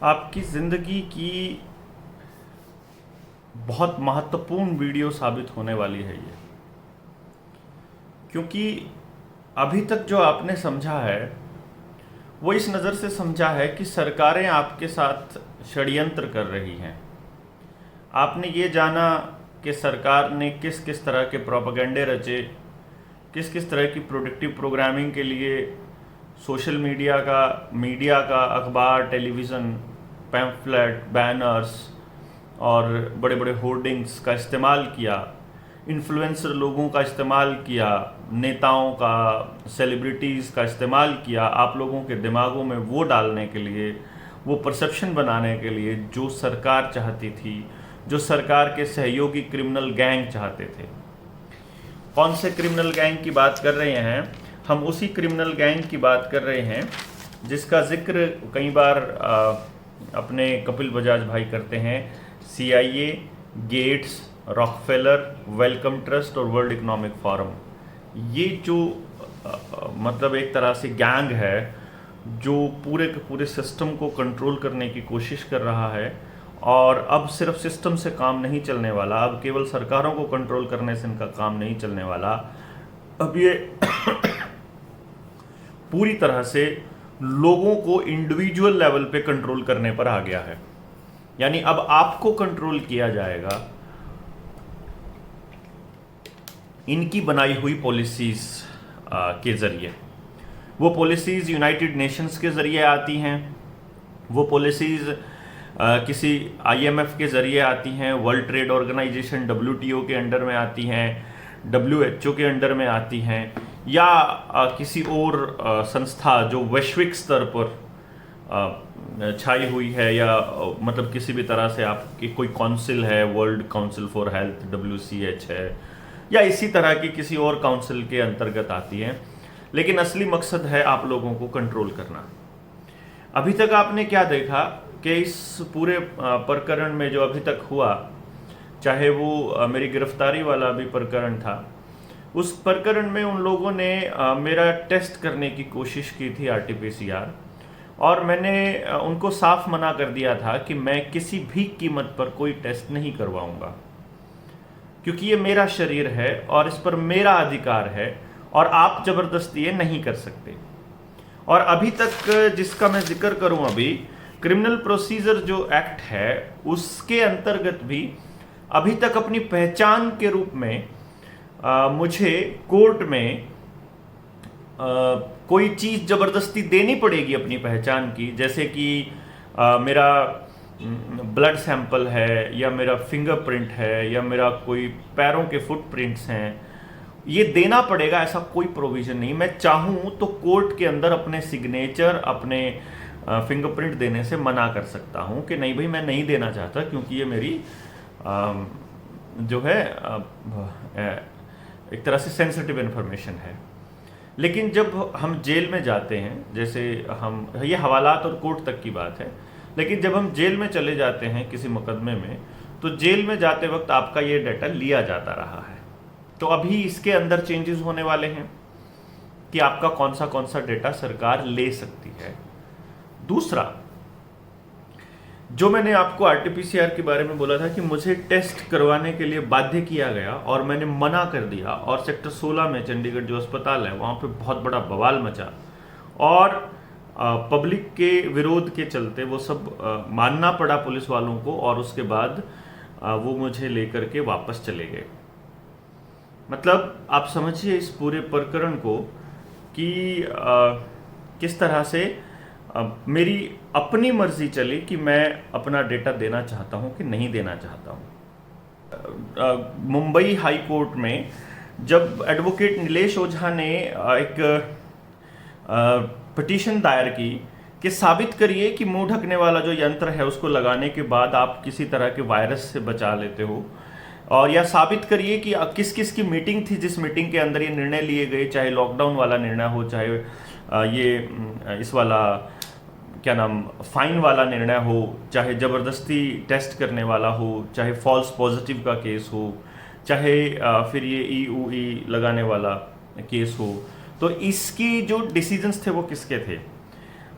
आपकी ज़िंदगी की बहुत महत्वपूर्ण वीडियो साबित होने वाली है ये, क्योंकि अभी तक जो आपने समझा है वो इस नज़र से समझा है कि सरकारें आपके साथ षड्यंत्र कर रही हैं। आपने ये जाना कि सरकार ने किस किस तरह के प्रोपेगेंडे रचे, किस किस तरह की प्रोडक्टिव प्रोग्रामिंग के लिए सोशल मीडिया का अखबार, टेलीविज़न, पैम्फलेट, बैनर्स और बड़े बड़े होर्डिंग्स का इस्तेमाल किया, इन्फ्लुएंसर लोगों का इस्तेमाल किया, नेताओं का, सेलिब्रिटीज़ का इस्तेमाल किया आप लोगों के दिमागों में वो डालने के लिए, वो परसेप्शन बनाने के लिए जो सरकार चाहती थी, जो सरकार के सहयोगी क्रिमिनल गैंग चाहते थे। कौन से क्रिमिनल गैंग की बात कर रहे हैं? हम उसी क्रिमिनल गैंग की बात कर रहे हैं जिसका जिक्र कई बार अपने कपिल बजाज भाई करते हैं। CIA, Gates, Rockefeller, Wellcome Trust और वर्ल्ड इकोनॉमिक फोरम, ये जो मतलब एक तरह से गैंग है जो पूरे के पूरे सिस्टम को कंट्रोल करने की कोशिश कर रहा है। और अब सिर्फ सिस्टम से काम नहीं चलने वाला, अब केवल सरकारों को कंट्रोल करने से इनका काम नहीं चलने वाला, अब ये पूरी तरह से लोगों को इंडिविजुअल लेवल पे कंट्रोल करने पर आ गया है। यानी अब आपको कंट्रोल किया जाएगा इनकी बनाई हुई पॉलिसीज के जरिए। वो पॉलिसीज यूनाइटेड नेशंस के जरिए आती हैं, वो पॉलिसीज किसी IMF के ज़रिए आती हैं, वर्ल्ड ट्रेड ऑर्गेनाइजेशन WTO के अंडर में आती हैं, WHO के अंडर में आती हैं, या किसी और संस्था जो वैश्विक स्तर पर छाई हुई है, या मतलब किसी भी तरह से आपकी कोई काउंसिल है, world council for health WCH है, या इसी तरह की किसी और काउंसिल के अंतर्गत आती है। लेकिन असली मकसद है आप लोगों को कंट्रोल करना। अभी तक आपने क्या देखा कि इस पूरे प्रकरण में जो अभी तक हुआ, चाहे वो मेरी गिरफ्तारी वाला भी प्रकरण था, उस प्रकरण में उन लोगों ने मेरा टेस्ट करने की कोशिश की थी RT-PCR, और मैंने उनको साफ मना कर दिया था कि मैं किसी भी कीमत पर कोई टेस्ट नहीं करवाऊंगा, क्योंकि ये मेरा शरीर है और इस पर मेरा अधिकार है और आप जबरदस्ती ये नहीं कर सकते। और अभी तक जिसका मैं जिक्र करूं, अभी क्रिमिनल प्रोसीजर जो एक्ट है उसके अंतर्गत भी अभी तक अपनी पहचान के रूप में मुझे कोर्ट में कोई चीज़ ज़बरदस्ती देनी पड़ेगी अपनी पहचान की, जैसे कि मेरा ब्लड सैंपल है, या मेरा फिंगरप्रिंट है, या मेरा कोई पैरों के फुटप्रिंट्स हैं, ये देना पड़ेगा। ऐसा कोई प्रोविज़न नहीं। मैं चाहूँ तो कोर्ट के अंदर अपने सिग्नेचर, अपने फिंगरप्रिंट देने से मना कर सकता हूँ कि नहीं भाई मैं नहीं देना चाहता, क्योंकि ये मेरी जो है एक तरह से सेंसिटिव इन्फॉर्मेशन है। लेकिन जब हम जेल में जाते हैं, जैसे हम, ये हवालात और कोर्ट तक की बात है, लेकिन जब हम जेल में चले जाते हैं किसी मुकदमे में, तो जेल में जाते वक्त आपका ये डाटा लिया जाता रहा है। तो अभी इसके अंदर चेंजेस होने वाले हैं कि आपका कौन सा डेटा सरकार ले सकती है। दूसरा, जो मैंने आपको RT-PCR के बारे में बोला था कि मुझे टेस्ट करवाने के लिए बाध्य किया गया और मैंने मना कर दिया, और सेक्टर 16 में चंडीगढ़ जो अस्पताल है वहाँ पे बहुत बड़ा बवाल मचा, और पब्लिक के विरोध के चलते वो सब मानना पड़ा पुलिस वालों को, और उसके बाद वो मुझे लेकर के वापस चले गए। मतलब आप समझिए इस पूरे प्रकरण को कि किस तरह से मेरी अपनी मर्जी चली कि मैं अपना डेटा देना चाहता हूं कि नहीं देना चाहता हूं। मुंबई हाई कोर्ट में जब एडवोकेट नीलेश ओझा ने एक पिटीशन दायर की कि साबित करिए कि मुंह ढकने वाला जो यंत्र है उसको लगाने के बाद आप किसी तरह के वायरस से बचा लेते हो, और या साबित करिए कि किस किस की मीटिंग थी जिस मीटिंग के अंदर ये निर्णय लिए गए, चाहे लॉकडाउन वाला निर्णय हो, चाहे ये इस वाला क्या नाम फाइन वाला निर्णय हो, चाहे ज़बरदस्ती टेस्ट करने वाला हो, चाहे फॉल्स पॉजिटिव का केस हो, चाहे फिर ये EUE लगाने वाला केस हो। तो इसकी जो डिसीजंस थे वो किसके थे?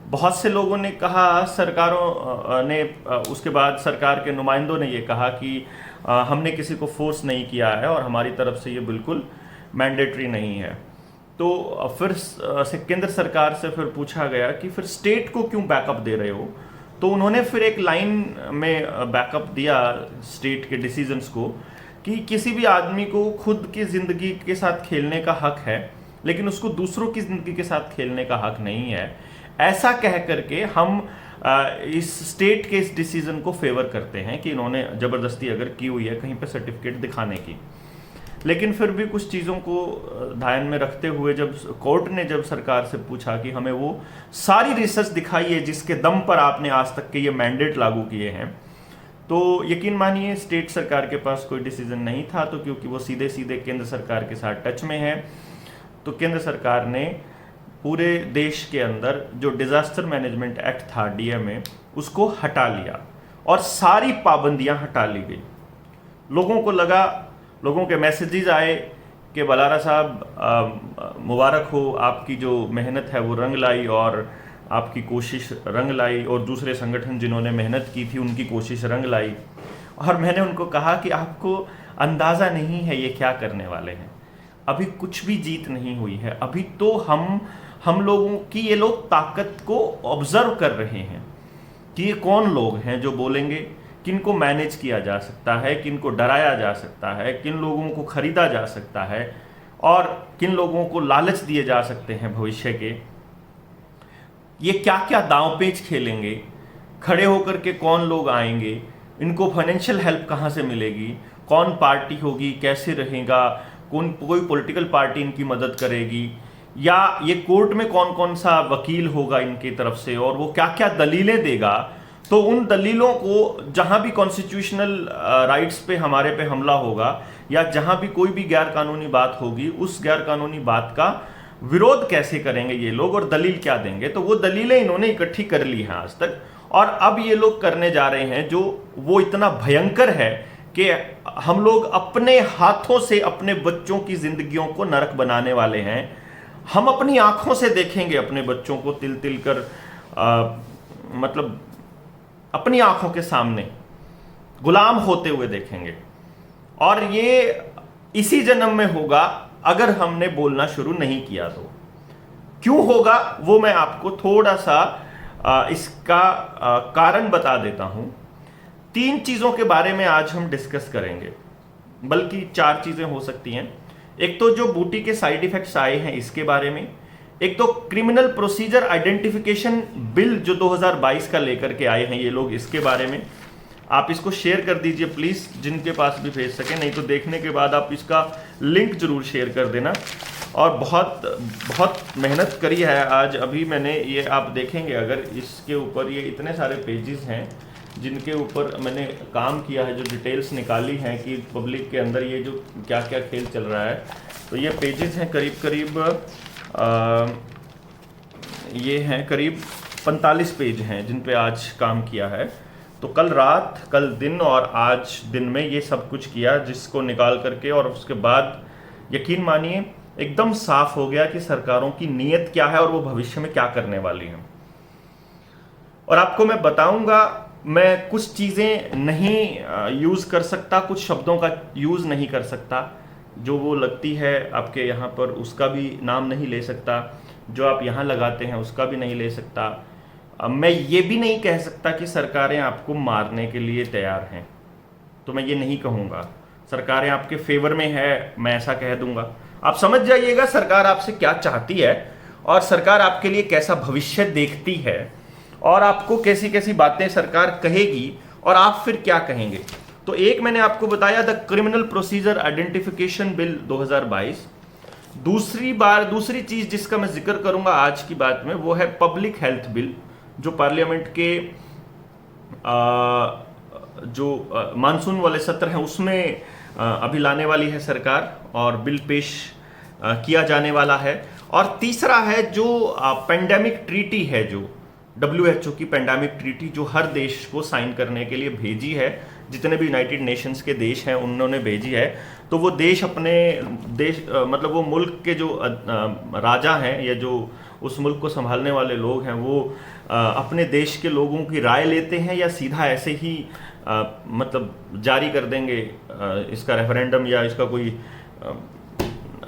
बहुत से लोगों ने कहा, सरकारों ने उसके बाद सरकार के नुमाइंदों ने ये कहा कि हमने किसी को फोर्स नहीं किया है और हमारी तरफ से ये बिल्कुल मैंडेटरी नहीं है। तो फिर केंद्र सरकार से फिर पूछा गया कि फिर स्टेट को क्यों बैकअप दे रहे हो। तो उन्होंने फिर एक लाइन में बैकअप दिया स्टेट के डिसीजंस को कि किसी भी आदमी को खुद की ज़िंदगी के साथ खेलने का हक है, लेकिन उसको दूसरों की ज़िंदगी के साथ खेलने का हक नहीं है। ऐसा कह करके हम इस स्टेट के इस डिसीजन को फेवर करते हैं कि इन्होंने ज़बरदस्ती अगर की हुई है कहीं पे सर्टिफिकेट दिखाने की। लेकिन फिर भी कुछ चीज़ों को ध्यान में रखते हुए जब कोर्ट ने जब सरकार से पूछा कि हमें वो सारी रिसर्च दिखाइए जिसके दम पर आपने आज तक के ये मैंडेट लागू किए हैं, तो यकीन मानिए स्टेट सरकार के पास कोई डिसीजन नहीं था। तो क्योंकि वो सीधे सीधे केंद्र सरकार के साथ टच में है, तो केंद्र सरकार ने पूरे देश के अंदर जो डिज़ास्टर मैनेजमेंट एक्ट था डीएमए, उसको हटा लिया और सारी पाबंदियां हटा ली गई। लोगों को लगा, लोगों के मैसेजेस आए कि बलारा साहब मुबारक हो, आपकी जो मेहनत है वो रंग लाई और आपकी कोशिश रंग लाई, और दूसरे संगठन जिन्होंने मेहनत की थी उनकी कोशिश रंग लाई। और मैंने उनको कहा कि आपको अंदाज़ा नहीं है ये क्या करने वाले हैं, अभी कुछ भी जीत नहीं हुई है। अभी तो हम लोगों की ये लोग ताकत को ऑब्जर्व कर रहे हैं कि ये कौन लोग हैं जो बोलेंगे, किनको मैनेज किया जा सकता है, किनको डराया जा सकता है, किन लोगों को खरीदा जा सकता है और किन लोगों को लालच दिए जा सकते हैं भविष्य के। ये क्या क्या दांव-पेच खेलेंगे, खड़े होकर के कौन लोग आएंगे, इनको फाइनेंशियल हेल्प कहाँ से मिलेगी, कौन पार्टी होगी, कैसे रहेगा, कोई पॉलिटिकल पार्टी इनकी मदद करेगी, या ये कोर्ट में कौन कौन सा वकील होगा इनकी तरफ से और वो क्या क्या दलीलें देगा। तो उन दलीलों को जहां भी कॉन्स्टिट्यूशनल राइट्स पे हमारे पे हमला होगा या जहां भी कोई भी गैर कानूनी बात होगी, उस गैर कानूनी बात का विरोध कैसे करेंगे ये लोग और दलील क्या देंगे। तो वो दलीलें इन्होंने इकट्ठी कर ली हैं आज तक, और अब ये लोग करने जा रहे हैं जो वो इतना भयंकर है कि हम लोग अपने हाथों से अपने बच्चों की जिंदगियों को नरक बनाने वाले हैं। हम अपनी आंखों से देखेंगे अपने बच्चों को तिल तिल कर मतलब अपनी आंखों के सामने गुलाम होते हुए देखेंगे, और ये इसी जन्म में होगा अगर हमने बोलना शुरू नहीं किया। तो क्यों होगा वो मैं आपको थोड़ा सा इसका कारण बता देता हूं। 3 चीजों के बारे में आज हम डिस्कस करेंगे, बल्कि 4 चीजें हो सकती हैं। एक तो जो बूटी के साइड इफेक्ट्स आए हैं इसके बारे में, एक तो क्रिमिनल प्रोसीजर आइडेंटिफिकेशन बिल जो 2022 का लेकर के आए हैं ये लोग, इसके बारे में। आप इसको शेयर कर दीजिए प्लीज, जिनके पास भी भेज सके, नहीं तो देखने के बाद आप इसका लिंक जरूर शेयर कर देना। और बहुत बहुत मेहनत करी है आज। अभी मैंने ये आप देखेंगे अगर इसके ऊपर ये इतने सारे पेजेस हैं जिनके ऊपर मैंने काम किया है, जो डिटेल्स निकाली हैं कि पब्लिक के अंदर ये जो क्या क्या खेल चल रहा है। तो ये पेजेस हैं करीब ये हैं करीब 45 पेज हैं जिन पे आज काम किया है। तो कल रात, कल दिन और आज दिन में ये सब कुछ किया, जिसको निकाल करके, और उसके बाद यकीन मानिए एकदम साफ हो गया कि सरकारों की नीयत क्या है और वो भविष्य में क्या करने वाली हैं। और आपको मैं बताऊंगा, मैं कुछ चीज़ें नहीं यूज़ कर सकता, कुछ शब्दों का यूज़ नहीं कर सकता, जो वो लगती है आपके यहाँ पर उसका भी नाम नहीं ले सकता, जो आप यहाँ लगाते हैं उसका भी नहीं ले सकता। मैं ये भी नहीं कह सकता कि सरकारें आपको मारने के लिए तैयार हैं, तो मैं ये नहीं कहूँगा। सरकारें आपके फेवर में है, मैं ऐसा कह दूंगा। आप समझ जाइएगा सरकार आपसे क्या चाहती है और सरकार आपके लिए कैसा भविष्य देखती है, और आपको कैसी कैसी बातें सरकार कहेगी और आप फिर क्या कहेंगे। तो एक मैंने आपको बताया the criminal procedure identification bill 2022। दूसरी चीज जिसका मैं जिक्र करूंगा आज की बात में वो है पब्लिक हेल्थ बिल, जो पार्लियामेंट के जो मानसून वाले सत्र हैं उसमें अभी लाने वाली है सरकार, और बिल पेश किया जाने वाला है। और तीसरा है जो पेंडेमिक ट्रीटी है, जो WHO की पेंडेमिक ट्रीटी जो हर देश को साइन करने के लिए भेजी है, जितने भी यूनाइटेड नेशंस के देश हैं उन्होंने भेजी है। तो वो देश अपने देश मतलब वो मुल्क के जो राजा हैं या जो उस मुल्क को संभालने वाले लोग हैं वो अपने देश के लोगों की राय लेते हैं या सीधा ऐसे ही मतलब जारी कर देंगे इसका रेफरेंडम या इसका कोई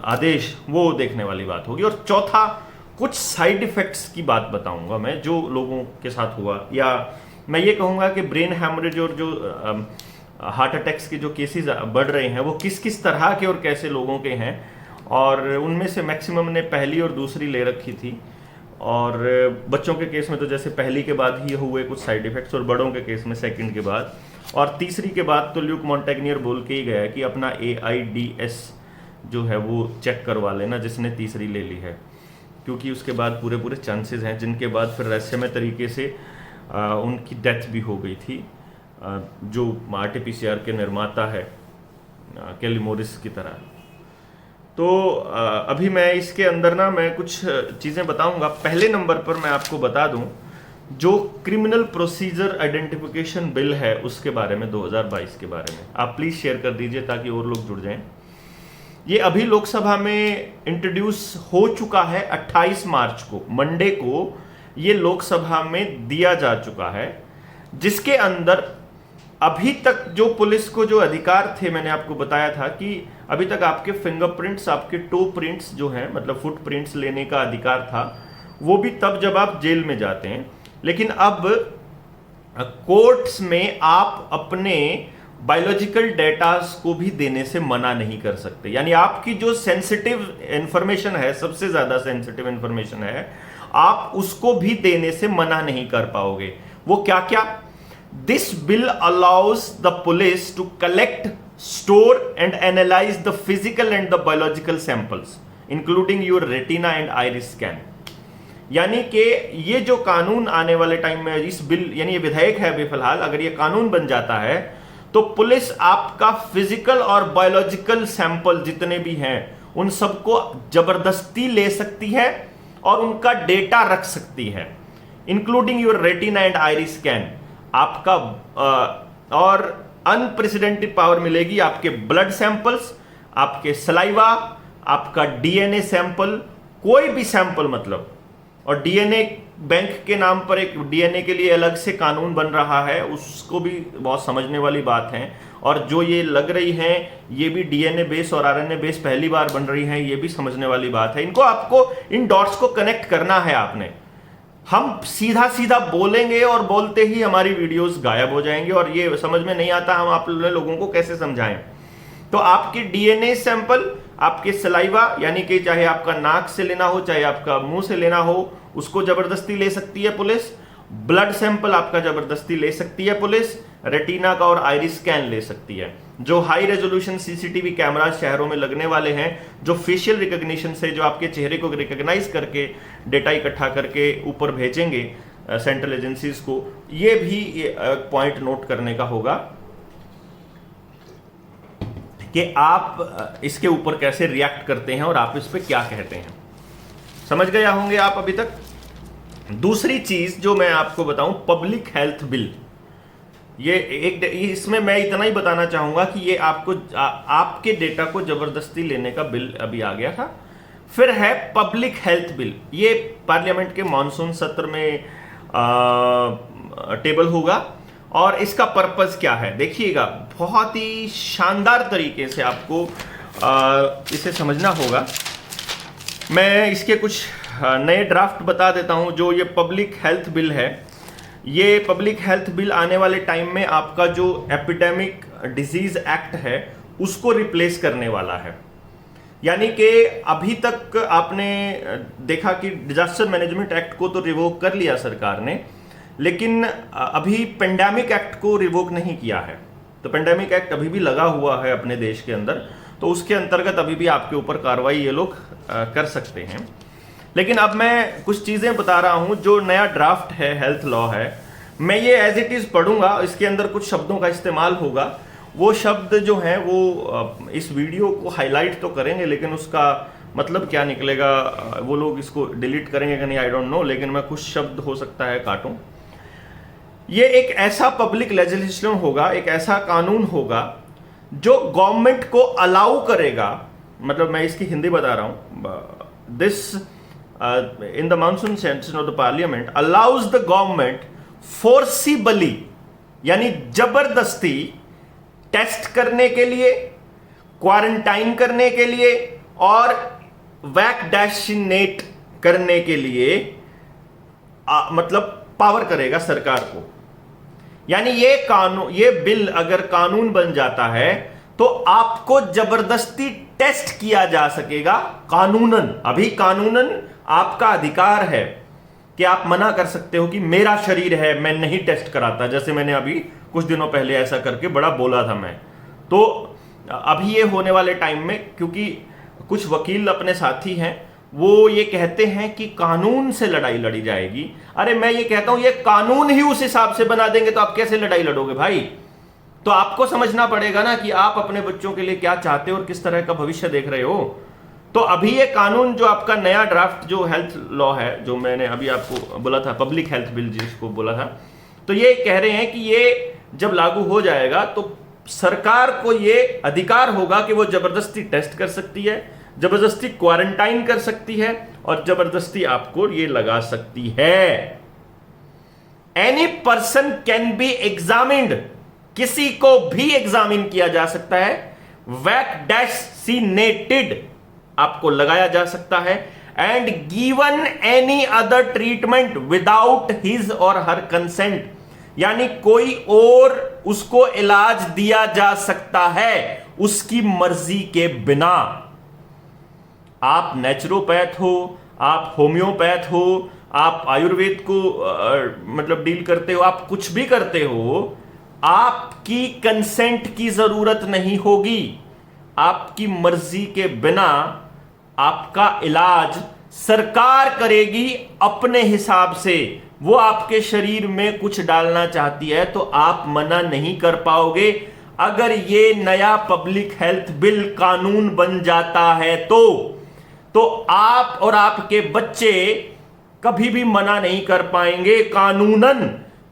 आदेश, वो देखने वाली बात होगी। और चौथा, कुछ साइड इफ़ेक्ट्स की बात बताऊंगा मैं जो लोगों के साथ हुआ, या मैं ये कहूँगा कि ब्रेन हैमरेज और जो हार्ट अटैक्स के जो केसेस बढ़ रहे हैं वो किस किस तरह के और कैसे लोगों के हैं, और उनमें से मैक्सिमम ने पहली और दूसरी ले रखी थी, और बच्चों के केस में तो जैसे पहली के बाद ही हुए कुछ साइड इफ़ेक्ट्स, और बड़ों के केस में सेकंड के बाद, और तीसरी के बाद तो ल्यूक मॉन्टेग्नियर बोल के ही गया कि अपना AIDS जो है वो चेक करवा लेना जिसने तीसरी ले ली है, क्योंकि उसके बाद पूरे पूरे चांसेस हैं, जिनके बाद फिर रहस्यमय तरीके से उनकी डेथ भी हो गई थी। जो RT-PCR के निर्माता है केली मोरिस की तरह। तो अभी मैं इसके अंदर ना मैं कुछ चीज़ें बताऊंगा। पहले नंबर पर मैं आपको बता दूं, जो क्रिमिनल प्रोसीजर आइडेंटिफिकेशन बिल है उसके बारे में, 2022 के बारे में आप प्लीज़ शेयर कर दीजिए ताकि और लोग जुड़ जाएं। ये अभी लोकसभा में इंट्रोड्यूस हो चुका है, 28 मार्च को मंडे को ये लोकसभा में दिया जा चुका है, जिसके अंदर अभी तक जो पुलिस को जो अधिकार थे, मैंने आपको बताया था कि अभी तक आपके फिंगरप्रिंट्स, आपके टो प्रिंट्स जो हैं, मतलब फुटप्रिंट्स लेने का अधिकार था, वो भी तब जब आप जेल में जाते हैं। लेकिन अब कोर्ट्स में आप अपने बायोलॉजिकल डेटास को भी देने से मना नहीं कर सकते। यानी आपकी जो सेंसिटिव इंफॉर्मेशन है, सबसे ज्यादा सेंसिटिव इंफॉर्मेशन है, आप उसको भी देने से मना नहीं कर पाओगे। वो क्या क्या? This bill allows the police to collect, store and analyse the physical and the biological samples including your retina and iris scan. यानी कि ये जो कानून आने वाले टाइम में, इस बिल यानी ये विधेयक है अभी फिलहाल, अगर ये कानून बन जाता है तो पुलिस आपका फिजिकल और बायोलॉजिकल सैंपल जितने भी हैं उन सबको जबरदस्ती ले सकती है और उनका डेटा रख सकती है, including your retina and iris scan. आपका और अनप्रेसिडेंटेड पावर मिलेगी आपके ब्लड सैंपल्स, आपके सलाइवा, आपका DNA सैंपल, कोई भी सैंपल मतलब। और DNA बैंक के नाम पर एक DNA के लिए अलग से कानून बन रहा है, उसको भी बहुत समझने वाली बात है। और जो ये लग रही हैं ये भी DNA बेस और RNA बेस पहली बार बन रही हैं, ये भी समझने वाली बात है। इनको आपको इन डॉट्स को कनेक्ट करना है आपने। हम सीधा सीधा बोलेंगे और बोलते ही हमारी वीडियोस गायब हो जाएंगे और ये समझ में नहीं आता हम आप लोगों को कैसे समझाएं। तो आपके DNA सैंपल, आपके सलाइवा, यानी कि चाहे आपका नाक से लेना हो चाहे आपका मुंह से लेना हो, उसको जबरदस्ती ले सकती है पुलिस। ब्लड सैंपल आपका जबरदस्ती ले सकती है पुलिस। रेटिना का और आइरिस स्कैन ले सकती है। जो हाई रेजोल्यूशन CCTV कैमरा शहरों में लगने वाले हैं, जो फेशियल रिकॉग्निशन से जो आपके चेहरे को रिकॉग्नाइज करके डेटा इकट्ठा करके ऊपर भेजेंगे सेंट्रल एजेंसीज को, ये भी पॉइंट नोट करने का होगा कि आप इसके ऊपर कैसे रिएक्ट करते हैं और आप इस पे क्या कहते हैं। समझ गया होंगे आप अभी तक। दूसरी चीज जो मैं आपको बताऊं, पब्लिक हेल्थ बिल। ये एक, इसमें मैं इतना ही बताना चाहूंगा कि ये आपको आपके डेटा को जबरदस्ती लेने का बिल अभी आ गया था। फिर है पब्लिक हेल्थ बिल। ये पार्लियामेंट के मॉनसून सत्र में टेबल होगा और इसका पर्पस क्या है देखिएगा, बहुत ही शानदार तरीके से आपको इसे समझना होगा। मैं इसके कुछ नए ड्राफ्ट बता देता हूं। जो ये पब्लिक हेल्थ बिल है, ये पब्लिक हेल्थ बिल आने वाले टाइम में आपका जो एपिडेमिक डिजीज एक्ट है उसको रिप्लेस करने वाला है। यानी कि अभी तक आपने देखा कि डिजास्टर मैनेजमेंट एक्ट को तो रिवोक कर लिया सरकार ने, लेकिन अभी पेंडेमिक एक्ट को रिवोक नहीं किया है। तो पेंडेमिक एक्ट अभी भी लगा हुआ है अपने देश के अंदर, तो उसके अंतर्गत अभी भी आपके ऊपर कार्रवाई ये लोग कर सकते हैं। लेकिन अब मैं कुछ चीज़ें बता रहा हूं। जो नया ड्राफ्ट है, हेल्थ लॉ है, मैं ये एज इट इज़ पढ़ूंगा। इसके अंदर कुछ शब्दों का इस्तेमाल होगा। वो शब्द जो हैं वो इस वीडियो को हाईलाइट तो करेंगे, लेकिन उसका मतलब क्या निकलेगा वो लोग इसको डिलीट करेंगे कि नहीं, आई डोंट नो। लेकिन मैं कुछ शब्द हो सकता है काटूं। ये एक ऐसा पब्लिक लेजिस्लेशन होगा, एक ऐसा कानून होगा जो गवर्नमेंट को अलाउ करेगा, मतलब मैं इसकी हिंदी बता रहा हूं, this in the monsoon session of the parliament allows the government forcibly, यानी जबरदस्ती टेस्ट करने के लिए, क्वारंटाइन करने के लिए और वैक्सीनेट करने के लिए मतलब पावर करेगा सरकार को। यानी ये बिल अगर कानून बन जाता है तो आपको जबरदस्ती टेस्ट किया जा सकेगा कानूनन। अभी कानूनन आपका अधिकार है कि आप मना कर सकते हो कि मेरा शरीर है, मैं नहीं टेस्ट कराता, जैसे मैंने अभी कुछ दिनों पहले ऐसा करके बड़ा बोला था मैं। तो अभी ये होने वाले टाइम में, क्योंकि कुछ वकील अपने साथी हैं, वो ये कहते हैं कि कानून से लड़ाई लड़ी जाएगी। अरे मैं ये कहता हूं ये कानून ही उस हिसाब से बना देंगे तो आप कैसे लड़ाई लड़ोगे भाई? तो आपको समझना पड़ेगा ना कि आप अपने बच्चों के लिए क्या चाहते हो और किस तरह का भविष्य देख रहे हो। तो अभी ये कानून जो आपका नया ड्राफ्ट जो हेल्थ लॉ है, जो मैंने अभी आपको बोला था, पब्लिक हेल्थ बिल जिसको बोला था, तो ये कह रहे हैं कि ये जब लागू हो जाएगा तो सरकार को ये अधिकार होगा कि वो जबरदस्ती टेस्ट कर सकती है, जबरदस्ती क्वारंटाइन कर सकती है और जबरदस्ती आपको ये लगा सकती है। Any person can be examined, किसी को भी एग्जामिन किया जा सकता है, वैक्सीनेटेड आपको लगाया जा सकता है, and given any other treatment without his और हर कंसेंट, यानी कोई और उसको इलाज दिया जा सकता है उसकी मर्जी के बिना। आप नेचुरोपैथ हो, आप होम्योपैथ हो, आप आयुर्वेद को मतलब डील करते हो, आप कुछ भी करते हो, आपकी कंसेंट की जरूरत नहीं होगी। आपकी मर्जी के बिना आपका इलाज सरकार करेगी अपने हिसाब से। वो आपके शरीर में कुछ डालना चाहती है तो आप मना नहीं कर पाओगे। अगर ये नया पब्लिक हेल्थ बिल कानून बन जाता है तो आप और आपके बच्चे कभी भी मना नहीं कर पाएंगे कानूनन।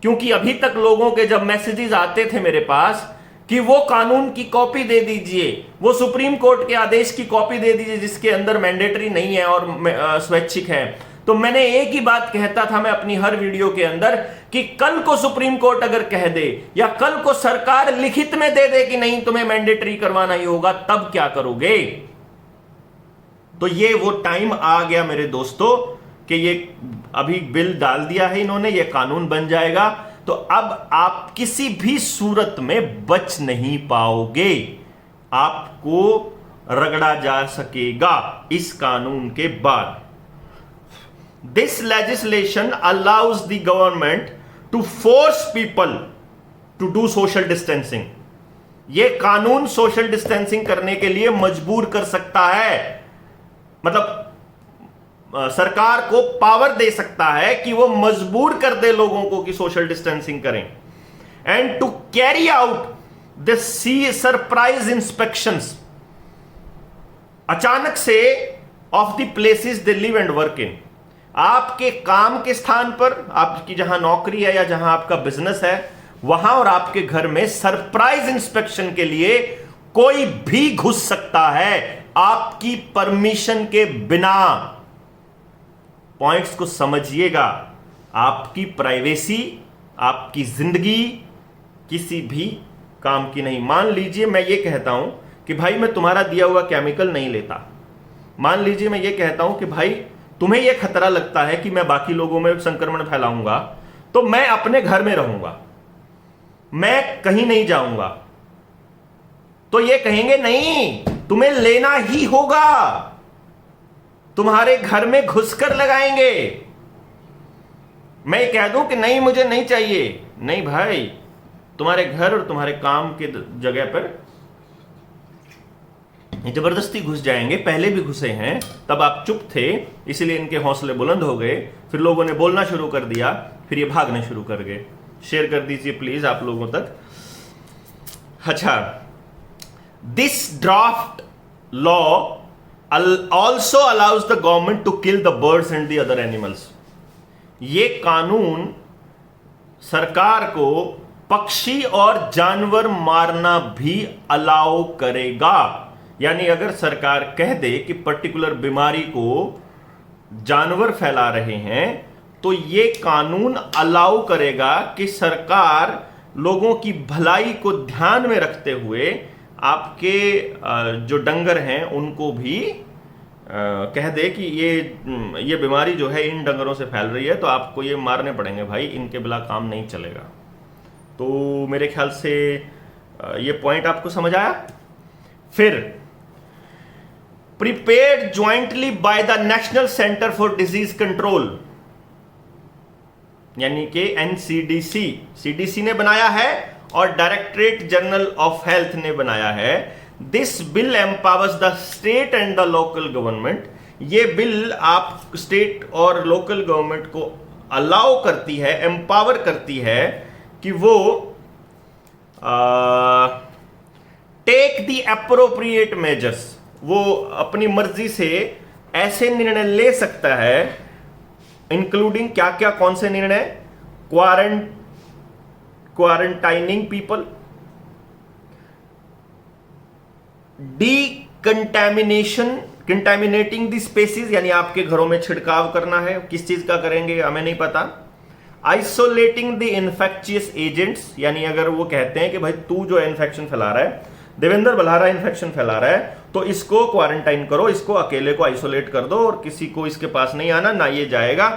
क्योंकि अभी तक लोगों के जब मैसेजेस आते थे मेरे पास कि वो कानून की कॉपी दे दीजिए, वो सुप्रीम कोर्ट के आदेश की कॉपी दे दीजिए जिसके अंदर मैंडेटरी नहीं है और स्वैच्छिक है, तो मैंने एक ही बात कहता था मैं अपनी हर वीडियो के अंदर कि कल को सुप्रीम कोर्ट अगर कह दे या कल को सरकार लिखित में दे दे कि नहीं तुम्हें मैंडेटरी करवाना ही होगा, तब क्या करोगे? तो ये वो टाइम आ गया मेरे दोस्तों कि ये अभी बिल डाल दिया है इन्होंने, ये कानून बन जाएगा तो अब आप किसी भी सूरत में बच नहीं पाओगे, आपको रगड़ा जा सकेगा इस कानून के बाद। This legislation allows the government to force people to do social distancing. यह कानून सोशल डिस्टेंसिंग करने के लिए मजबूर कर सकता है, मतलब सरकार को पावर दे सकता है कि वो मजबूर कर दे लोगों को कि सोशल डिस्टेंसिंग करें। And to carry out the surprise inspections, अचानक से of the places they live and work in, आपके काम के स्थान पर, आपकी जहां नौकरी है या जहां आपका बिजनेस है वहां और आपके घर में सरप्राइज इंस्पेक्शन के लिए कोई भी घुस सकता है आपकी परमिशन के बिना। पॉइंट्स को समझिएगा, आपकी प्राइवेसी, आपकी जिंदगी किसी भी काम की नहीं। मान लीजिए मैं ये कहता हूं कि भाई मैं तुम्हारा दिया हुआ केमिकल नहीं लेता, मान लीजिए मैं ये कहता हूं कि भाई तुम्हें यह खतरा लगता है कि मैं बाकी लोगों में संक्रमण फैलाऊंगा तो मैं अपने घर में रहूंगा, मैं कहीं नहीं जाऊंगा, तो ये कहेंगे नहीं तुम्हें लेना ही होगा, तुम्हारे घर में घुसकर लगाएंगे। मैं कह दूं कि नहीं मुझे नहीं चाहिए, नहीं भाई, तुम्हारे घर और तुम्हारे काम के जगह पर जबरदस्ती घुस जाएंगे। पहले भी घुसे हैं, तब आप चुप थे इसलिए इनके हौसले बुलंद हो गए, फिर लोगों ने बोलना शुरू कर दिया, फिर ये भागने शुरू कर गए। शेयर कर दीजिए प्लीज आप लोगों तक। अच्छा, this draft law also allows the government to kill the birds and the other animals। ये कानून सरकार को पक्षी और जानवर मारना भी अलाउ करेगा। यानी अगर सरकार कह दे कि पर्टिकुलर बीमारी को जानवर फैला रहे हैं, तो ये कानून अलाउ करेगा कि सरकार लोगों की भलाई को ध्यान में रखते हुए आपके जो डंगर हैं उनको भी कह दे कि ये बीमारी जो है इन डंगरों से फैल रही है, तो आपको ये मारने पड़ेंगे भाई, इनके बिना काम नहीं चलेगा। तो मेरे ख्याल से ये पॉइंट आपको समझ आया। फिर prepared jointly by the national centre for disease control, यानी कि एनसीडीसी, सीडीसी ने बनाया है और डायरेक्टरेट जनरल ऑफ हेल्थ ने बनाया है। This bill empowers the state and the local government, ये बिल आप स्टेट और लोकल गवर्नमेंट को अलाउ करती है, एम्पावर करती है कि वो टेक द अप्रोप्रिएट मेजर्स, वो अपनी मर्जी से ऐसे निर्णय ले सकता है, इंक्लूडिंग क्या क्या, कौन से निर्णय, quarantining people, contaminating the species, यानी आपके घरों में छिड़काव करना है, किस चीज का करेंगे हमें नहीं पता, आइसोलेटिंग द इन्फेक्शियस एजेंट्स, यानी अगर वो कहते हैं कि भाई तू जो इन्फेक्शन फैला रहा है, देवेंद्र बल्हारा इन्फेक्शन फैला रहा है, तो इसको क्वारंटाइन करो, इसको अकेले को आइसोलेट कर दो और किसी को इसके पास नहीं आना, ना ये जाएगा।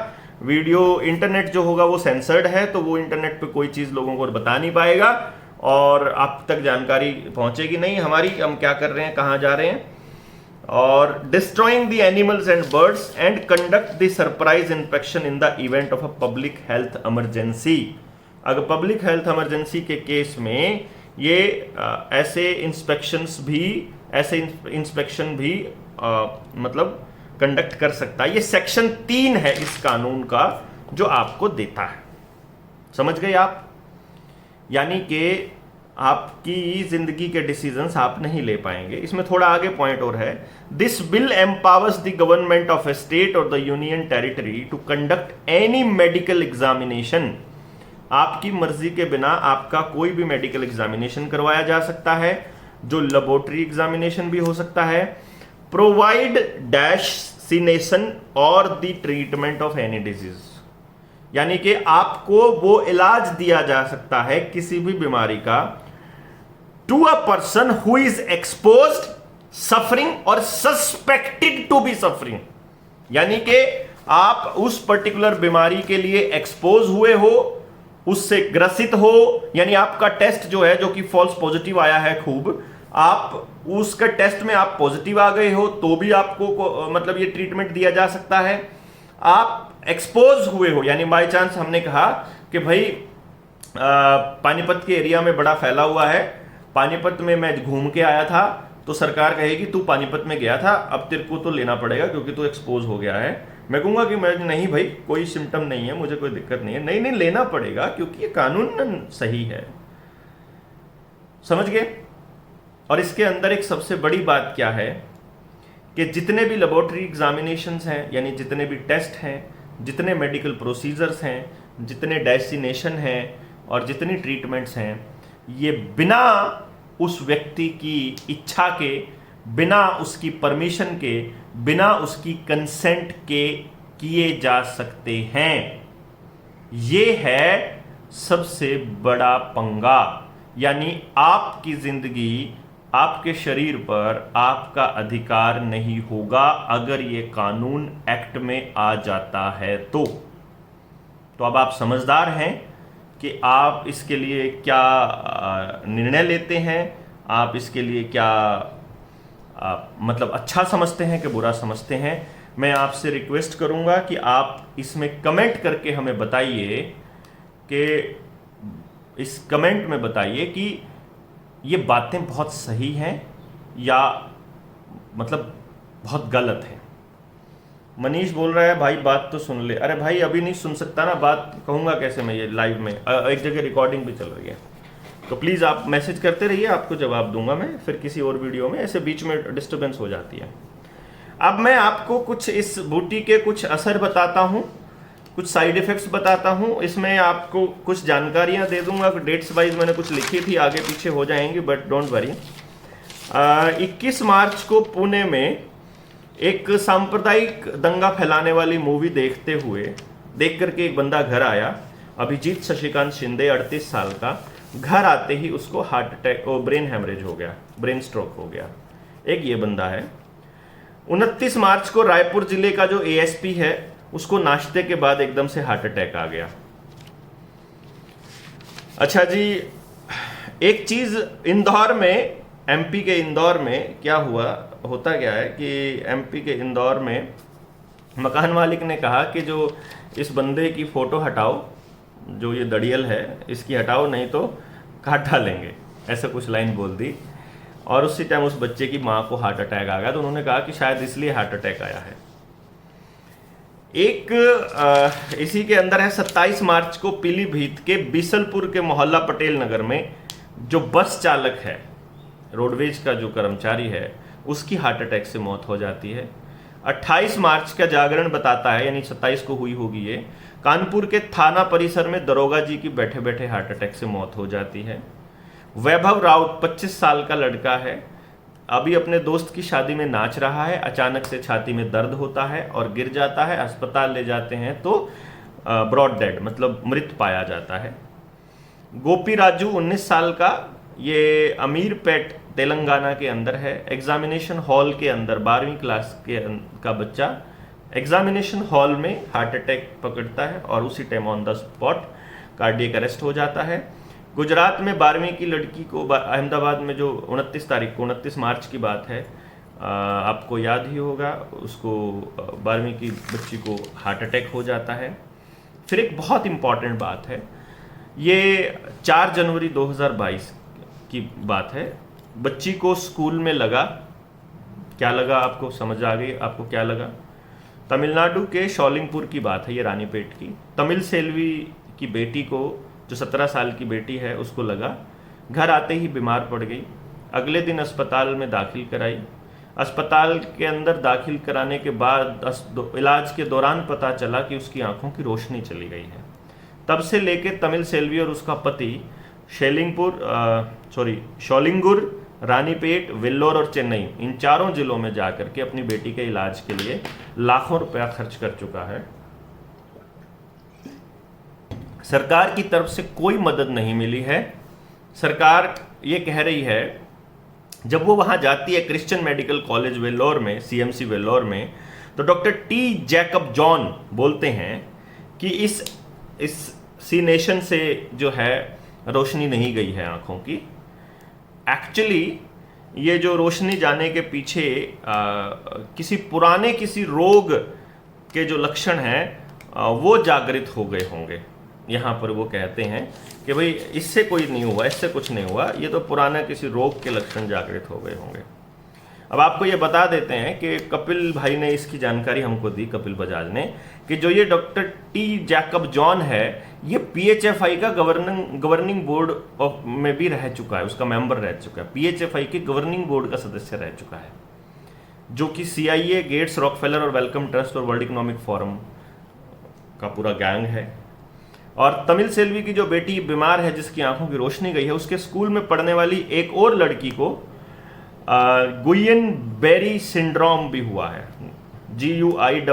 वीडियो इंटरनेट जो होगा वो सेंसर्ड है, तो वो इंटरनेट पे कोई चीज लोगों को बता नहीं पाएगा और आप तक जानकारी पहुंचेगी नहीं हमारी, हम क्या कर रहे हैं, कहां जा रहे हैं। और destroying the animals and birds and conduct the surprise inspection in the event of a public health emergency. अगर पब्लिक हेल्थ इमरजेंसी के केस में ये ऐसे इंस्पेक्शन भी मतलब कंडक्ट कर सकता है। ये सेक्शन 3 है इस कानून का जो आपको देता है, समझ गए आप। यानी कि आपकी जिंदगी के डिसीजंस आप नहीं ले पाएंगे। इसमें थोड़ा आगे पॉइंट और है, this bill empowers the government of a state और the union territory to conduct any medical examination. आपकी मर्जी के बिना आपका कोई भी मेडिकल एग्जामिनेशन करवाया जा सकता है, जो लेबोरेटरी एग्जामिनेशन भी हो सकता है। प्रोवाइड वैक्सीनेशन और the treatment of any disease, यानी कि आपको वो इलाज दिया जा सकता है किसी भी बीमारी का, to a person who is exposed, suffering और सस्पेक्टेड टू बी सफरिंग। यानी कि आप उस पर्टिकुलर बीमारी के लिए एक्सपोज हुए हो, उससे ग्रसित हो, यानी आपका टेस्ट जो है जो कि फॉल्स पॉजिटिव आया है खूब, आप उसका टेस्ट में आप पॉजिटिव आ गए हो तो भी आपको मतलब ये ट्रीटमेंट दिया जा सकता है। आप एक्सपोज हुए हो, यानी बाय चांस हमने कहा कि भाई पानीपत के एरिया में बड़ा फैला हुआ है, पानीपत में मैं घूम के आया था, तो सरकार कहेगी तू पानीपत में गया था, अब तेरे को तो लेना पड़ेगा क्योंकि तू एक्सपोज हो गया है। मैं कहूंगा कि मैं नहीं भाई, कोई सिम्टम नहीं है, मुझे कोई दिक्कत नहीं है। नहीं लेना पड़ेगा क्योंकि ये कानून सही है, समझ गए। और इसके अंदर एक सबसे बड़ी बात क्या है कि जितने भी लेबोरेटरी एग्जामिनेशंस हैं, यानी जितने भी टेस्ट हैं, जितने मेडिकल प्रोसीजर्स हैं, जितने डेस्टिनेशन हैं और जितनी ट्रीटमेंट्स हैं, ये बिना उस व्यक्ति की इच्छा के, बिना उसकी परमिशन के, बिना उसकी कंसेंट के किए जा सकते हैं। ये है सबसे बड़ा पंगा। यानी आपकी जिंदगी, आपके शरीर पर आपका अधिकार नहीं होगा अगर ये कानून एक्ट में आ जाता है तो अब आप समझदार हैं कि आप इसके लिए क्या निर्णय लेते हैं, आप इसके लिए क्या मतलब अच्छा समझते हैं कि बुरा समझते हैं। मैं आपसे रिक्वेस्ट करूंगा कि आप इसमें कमेंट करके हमें बताइए कि इस कमेंट में बताइए कि ये बातें बहुत सही हैं या मतलब बहुत गलत है। मनीष बोल रहा है भाई बात तो सुन ले। अरे भाई अभी नहीं सुन सकता ना, बात कहूँगा कैसे मैं, ये लाइव में एक जगह रिकॉर्डिंग भी चल रही है। तो प्लीज़ आप मैसेज करते रहिए, आपको जवाब दूंगा मैं फिर किसी और वीडियो में। ऐसे बीच में डिस्टर्बेंस हो जाती है। अब मैं आपको कुछ इस बूटी के कुछ असर बताता हूँ, कुछ साइड इफ़ेक्ट्स बताता हूँ। इसमें आपको कुछ जानकारियाँ दे दूंगा, डेट्स वाइज मैंने कुछ लिखी थी, आगे पीछे हो जाएंगी बट डोंट वरी। 21 मार्च को पुणे में एक सांप्रदायिक दंगा फैलाने वाली मूवी देख करके एक बंदा घर आया, अभिजीत शशिकांत शिंदे 38 साल का। घर आते ही उसको हार्ट अटैक और ब्रेन हेमरेज हो गया, ब्रेन स्ट्रोक हो गया। एक ये बंदा है। 29 मार्च को रायपुर जिले का जो एएसपी है उसको नाश्ते के बाद एकदम से हार्ट अटैक आ गया। अच्छा जी, एक चीज इंदौर में, एमपी के इंदौर में क्या होता क्या है कि एमपी के इंदौर में मकान मालिक ने कहा कि जो इस बंदे की फोटो हटाओ, जो ये दड़ियल है इसकी हटाओ, नहीं तो काट डालेंगे, ऐसा कुछ लाइन बोल दी। और उसी टाइम उस बच्चे की माँ को हार्ट अटैक आ गया, तो उन्होंने कहा कि शायद इसलिए हार्ट अटैक आया है। इसी के अंदर है 27 मार्च को पीलीभीत के बीसलपुर के मोहल्ला पटेल नगर में जो बस चालक है, रोडवेज का जो कर्मचारी है, उसकी हार्ट अटैक से मौत हो जाती है। 28 मार्च का जागरण बताता है, यानी 27 को हुई होगी ये, कानपुर के थाना परिसर में दरोगा जी की बैठे बैठे हार्ट अटैक से मौत हो जाती है। वैभव राउत 25 साल का लड़का है, अभी अपने दोस्त की शादी में नाच रहा है, अचानक से छाती में दर्द होता है और गिर जाता है। अस्पताल ले जाते हैं तो ब्रॉड डेड, मतलब मृत पाया जाता है। गोपी राजू 19 साल का, ये अमीरपेट तेलंगाना के अंदर है। एग्जामिनेशन हॉल के अंदर 12वीं क्लास का बच्चा एग्जामिनेशन हॉल में हार्ट अटैक पकड़ता है और उसी time on the spot cardiac arrest हो जाता है। गुजरात में 12वीं की लड़की को, अहमदाबाद में, जो 29 मार्च की बात है, आपको याद ही होगा, उसको 12वीं की बच्ची को हार्ट अटैक हो जाता है। फिर एक बहुत इंपॉर्टेंट बात है, ये 4 जनवरी 2022 की बात है। बच्ची को स्कूल में लगा, क्या लगा आपको समझ आ गई? आपको क्या लगा? तमिलनाडु के शॉलिंगपुर की बात है, ये रानीपेट की। तमिल सेल्वी की बेटी को, जो 17 साल की बेटी है, उसको लगा। घर आते ही बीमार पड़ गई। अगले दिन अस्पताल में दाखिल कराई। अस्पताल के अंदर दाखिल कराने के बाद इलाज के दौरान पता चला कि उसकी आंखों की रोशनी चली गई है। तब से लेके तमिल सेल्वी और उसका पति शॉलिंगुर, रानीपेट, वेल्लोर और चेन्नई, इन 4 जिलों में जाकर के अपनी बेटी के इलाज के लिए लाखों रुपया खर्च कर चुका है। सरकार की तरफ से कोई मदद नहीं मिली है। सरकार ये कह रही है, जब वो वहां जाती है क्रिश्चियन मेडिकल कॉलेज वेल्लोर में, सीएमसी वेल्लोर में, तो डॉक्टर टी जैकब जॉन बोलते हैं कि इस सी नेशन से जो है रोशनी नहीं गई है आंखों की। एक्चुअली ये जो रोशनी जाने के पीछे किसी रोग के जो लक्षण हैं वो जागृत हो गए होंगे। यहाँ पर वो कहते हैं कि भाई इससे कोई नहीं हुआ, इससे कुछ नहीं हुआ, ये तो पुराना किसी रोग के लक्षण जागृत हो गए होंगे। अब आपको ये बता देते हैं कि कपिल भाई ने इसकी जानकारी हमको दी, कपिल बजाज ने, कि जो ये डॉक्टर टी जैकब जॉन है, ये पीएचएफआई का गवर्निंग बोर्ड में भी रह चुका है, उसका मेंबर रह चुका है, पीएचएफआई के गवर्निंग बोर्ड का सदस्य रह चुका है, जो कि सीआईए, गेट्स, रॉकफेलर और वेलकम ट्रस्ट और वर्ल्ड इकोनॉमिक फोरम का पूरा गैंग है। और तमिल सेल्वी की जो बेटी बीमार है, जिसकी आंखों की रोशनी गई है, उसके स्कूल में पढ़ने वाली एक और लड़की को गुयन बेरी सिंड्रोम भी हुआ है, GUILLAIN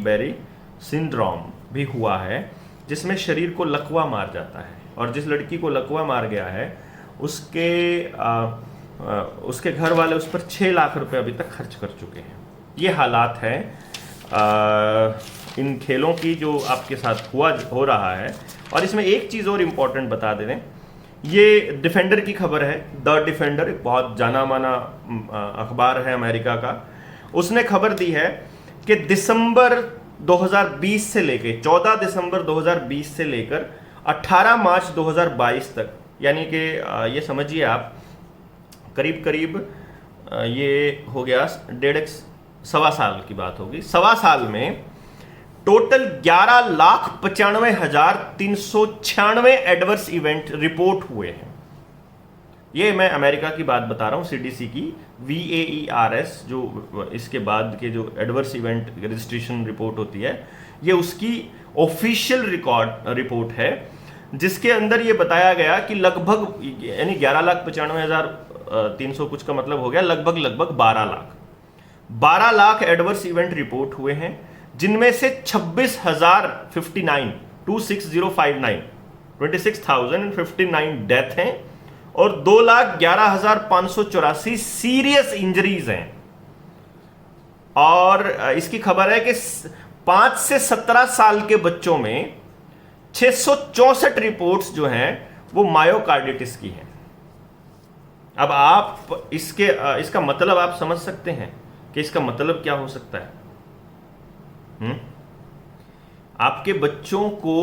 बेरी सिंड्रोम भी हुआ है, जिसमें शरीर को लकवा मार जाता है। और जिस लड़की को लकवा मार गया है उसके घर वाले उस पर 6 लाख रुपए अभी तक खर्च कर चुके हैं। ये हालात हैं इन खेलों की जो आपके साथ हो रहा है। और इसमें एक चीज़ और इम्पोर्टेंट बता दे दें, ये डिफेंडर की खबर है। द डिफेंडर एक बहुत जाना माना अखबार है अमेरिका का। उसने खबर दी है कि दिसंबर 2020 से लेकर 14 दिसंबर 2020 से लेकर 18 मार्च 2022 तक, यानी कि ये समझिए आप करीब करीब ये हो गया 1.5 साल की बात होगी। 1.25 साल में टोटल 11,95,396 एडवर्स इवेंट रिपोर्ट हुए हैं। ये मैं अमेरिका की बात बता रहा हूँ, सीडीसी की VAERS, जो इसके बाद के जो एडवर्स इवेंट रजिस्ट्रेशन रिपोर्ट होती है, ये उसकी ऑफिशियल रिपोर्ट है, जिसके अंदर ये बताया गया कि लगभग यानी 11,95,000 300 कुछ का मतलब हो गया लगभग 12 लाख एडवर्स इवेंट रिपोर्ट हुए हैं, जिनमें से 26,059 डेथ हैं और 2,11,584 सीरियस इंजरीज हैं। और इसकी खबर है कि 5 से 17 साल के बच्चों में 664 रिपोर्ट्स जो हैं वो मायोकार्डिटिस की हैं। अब आप इसका मतलब आप समझ सकते हैं कि इसका मतलब क्या हो सकता है। आपके बच्चों को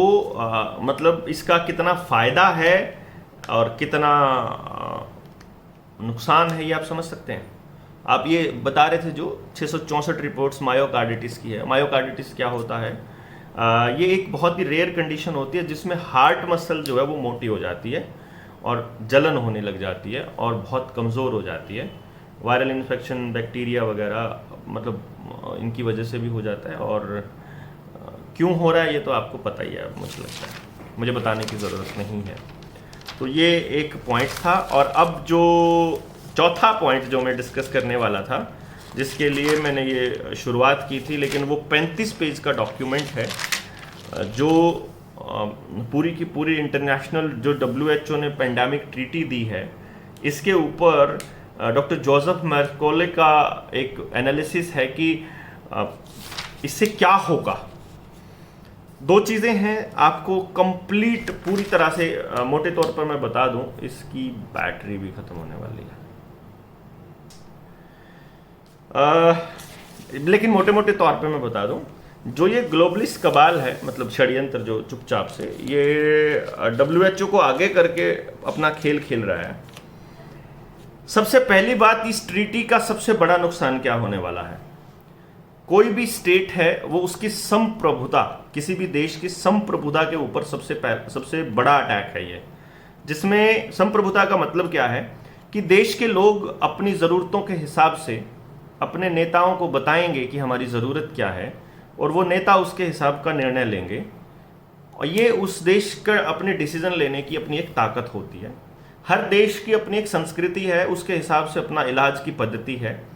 मतलब इसका कितना फायदा है और कितना नुकसान है, ये आप समझ सकते हैं। आप ये बता रहे थे जो 664 रिपोर्ट्स मायोकार्डिटिस की है। मायोकार्डिटिस क्या होता है? ये एक बहुत ही रेयर कंडीशन होती है जिसमें हार्ट मसल जो है वो मोटी हो जाती है और जलन होने लग जाती है और बहुत कमज़ोर हो जाती है। वायरल इन्फेक्शन, बैक्टीरिया वगैरह मतलब इनकी वजह से भी हो जाता है। और क्यों हो रहा है ये तो आपको पता ही है, मुझे लगता है, मुझे बताने की ज़रूरत नहीं है। तो ये एक पॉइंट था। और अब जो चौथा पॉइंट जो मैं डिस्कस करने वाला था, जिसके लिए मैंने ये शुरुआत की थी, लेकिन वो 35 पेज का डॉक्यूमेंट है जो पूरी की पूरी इंटरनेशनल जो WHO ने पेंडेमिक ट्रीटी दी है, इसके ऊपर डॉक्टर जोसेफ मर्कोले का एक एनालिसिस है कि इससे क्या होगा। 2 चीज़ें हैं, आपको कंप्लीट पूरी तरह से मोटे तौर पर मैं बता दूं। इसकी बैटरी भी ख़त्म होने वाली है, लेकिन मोटे मोटे तौर पे मैं बता दूं, जो ये ग्लोबलिस्ट कबाल है, मतलब षड्यंत्र जो चुपचाप से ये WHO को आगे करके अपना खेल खेल रहा है। सबसे पहली बात, इस ट्रीटी का सबसे बड़ा नुकसान क्या होने वाला है? कोई भी स्टेट है वो उसकी संप्रभुता, किसी भी देश की संप्रभुता के ऊपर सबसे बड़ा अटैक है ये। जिसमें संप्रभुता का मतलब क्या है कि देश के लोग अपनी ज़रूरतों के हिसाब से अपने नेताओं को बताएंगे कि हमारी ज़रूरत क्या है और वो नेता उसके हिसाब का निर्णय लेंगे। और ये उस देश का अपने डिसीजन लेने की अपनी एक ताकत होती है। हर देश की अपनी एक संस्कृति है, उसके हिसाब से अपना इलाज की पद्धति है।